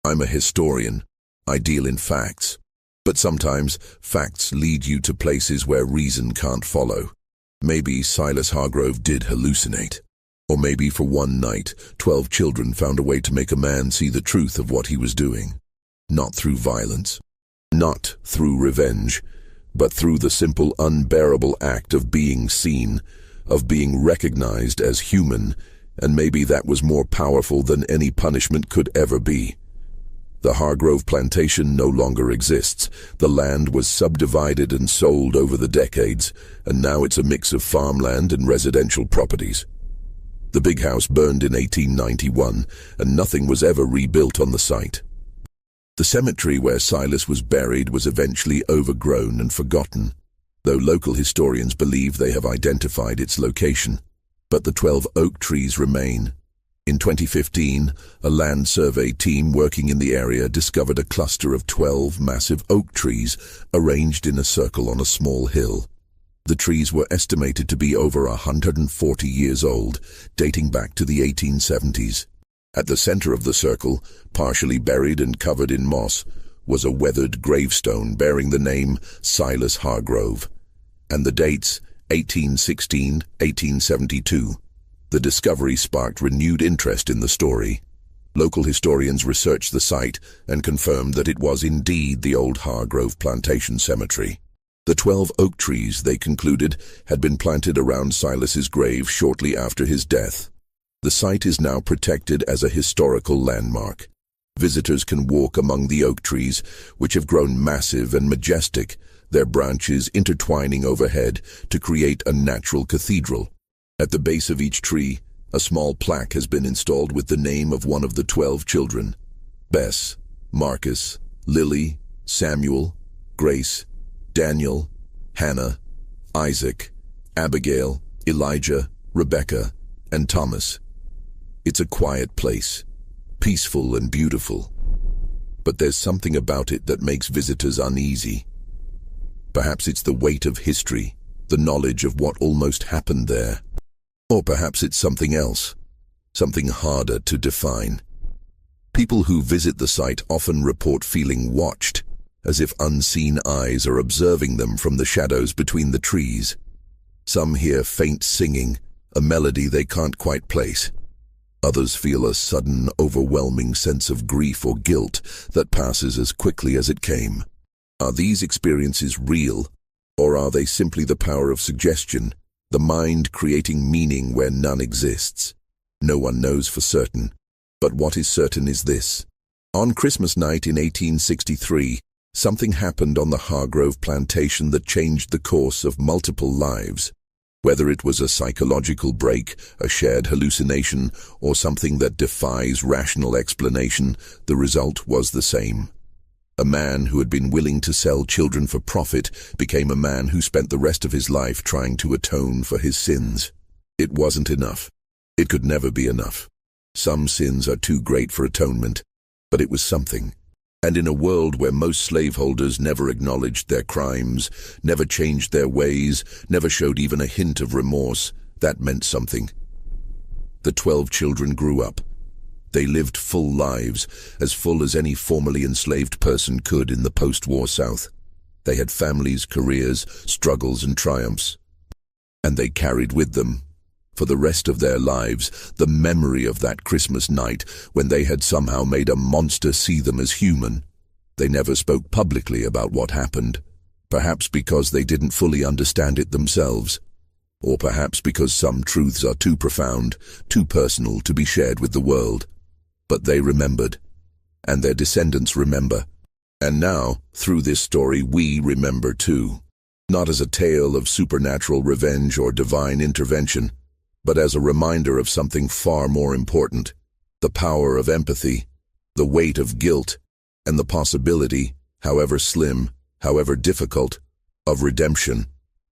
[SPEAKER 1] I'm a historian. I deal in facts. But sometimes facts lead you to places where reason can't follow. Maybe Silas Hargrove did hallucinate. Or maybe for one night, 12 children found a way to make a man see the truth of what he was doing. Not through violence, not through revenge, but through the simple, unbearable act of being seen, of being recognized as human, and maybe that was more powerful than any punishment could ever be. The Hargrove plantation no longer exists. The land was subdivided and sold over the decades, and now it's a mix of farmland and residential properties. The big house burned in 1891, and nothing was ever rebuilt on the site. The cemetery where Silas was buried was eventually overgrown and forgotten, though local historians believe they have identified its location. But the 12 oak trees remain. In 2015, a land survey team working in the area discovered a cluster of 12 massive oak trees arranged in a circle on a small hill. The trees were estimated to be over 140 years old, dating back to the 1870s. At the center of the circle, partially buried and covered in moss, was a weathered gravestone bearing the name Silas Hargrove, and the dates 1816, 1872. The discovery sparked renewed interest in the story. Local historians researched the site and confirmed that it was indeed the old Hargrove Plantation Cemetery. The 12 oak trees, they concluded, had been planted around Silas's grave shortly after his death. The site is now protected as a historical landmark. Visitors can walk among the oak trees, which have grown massive and majestic, their branches intertwining overhead to create a natural cathedral. At the base of each tree, a small plaque has been installed with the name of one of the 12 children: Bess, Marcus, Lily, Samuel, Grace, Daniel, Hannah, Isaac, Abigail, Elijah, Rebecca, and Thomas. It's a quiet place, peaceful and beautiful. But there's something about it that makes visitors uneasy. Perhaps it's the weight of history, the knowledge of what almost happened there. Or perhaps it's something else, something harder to define. People who visit the site often report feeling watched, as if unseen eyes are observing them from the shadows between the trees. Some hear faint singing, a melody they can't quite place. Others feel a sudden, overwhelming sense of grief or guilt that passes as quickly as it came. Are these experiences real, or are they simply the power of suggestion, the mind creating meaning where none exists? No one knows for certain, but what is certain is this. On Christmas night in 1863, something happened on the Hargrove plantation that changed the course of multiple lives. Whether it was a psychological break, a shared hallucination, or something that defies rational explanation, the result was the same. A man who had been willing to sell children for profit became a man who spent the rest of his life trying to atone for his sins. It wasn't enough. It could never be enough. Some sins are too great for atonement, but it was something. And in a world where most slaveholders never acknowledged their crimes, never changed their ways, never showed even a hint of remorse, that meant something. The 12 children grew up. They lived full lives, as full as any formerly enslaved person could in the post-war South. They had families, careers, struggles and triumphs. And they carried with them, for the rest of their lives, the memory of that Christmas night when they had somehow made a monster see them as human. They never spoke publicly about what happened, perhaps because they didn't fully understand it themselves, or perhaps because some truths are too profound, too personal to be shared with the world. But they remembered, and their descendants remember. And now, through this story, we remember too. Not as a tale of supernatural revenge or divine intervention, but as a reminder of something far more important: the power of empathy, the weight of guilt, and the possibility, however slim, however difficult, of redemption.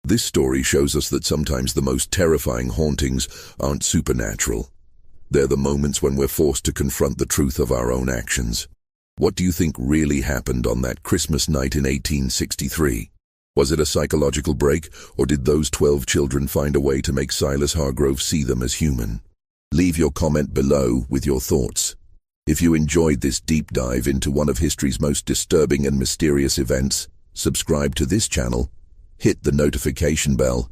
[SPEAKER 1] This story shows us that sometimes the most terrifying hauntings aren't supernatural. They're the moments when we're forced to confront the truth of our own actions. What do you think really happened on that Christmas night in 1863? Was it a psychological break, or did those 12 children find a way to make Silas Hargrove see them as human? Leave your comment below with your thoughts. If you enjoyed this deep dive into one of history's most disturbing and mysterious events, subscribe to this channel, hit the notification bell,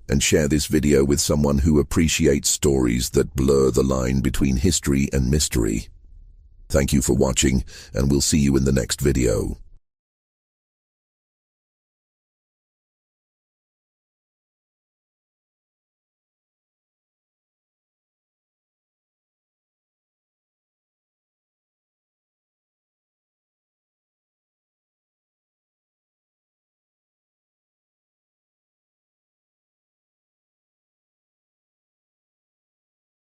[SPEAKER 1] and share this video with someone who appreciates stories that blur the line between history and mystery. Thank you for watching, and we'll see you in the next video.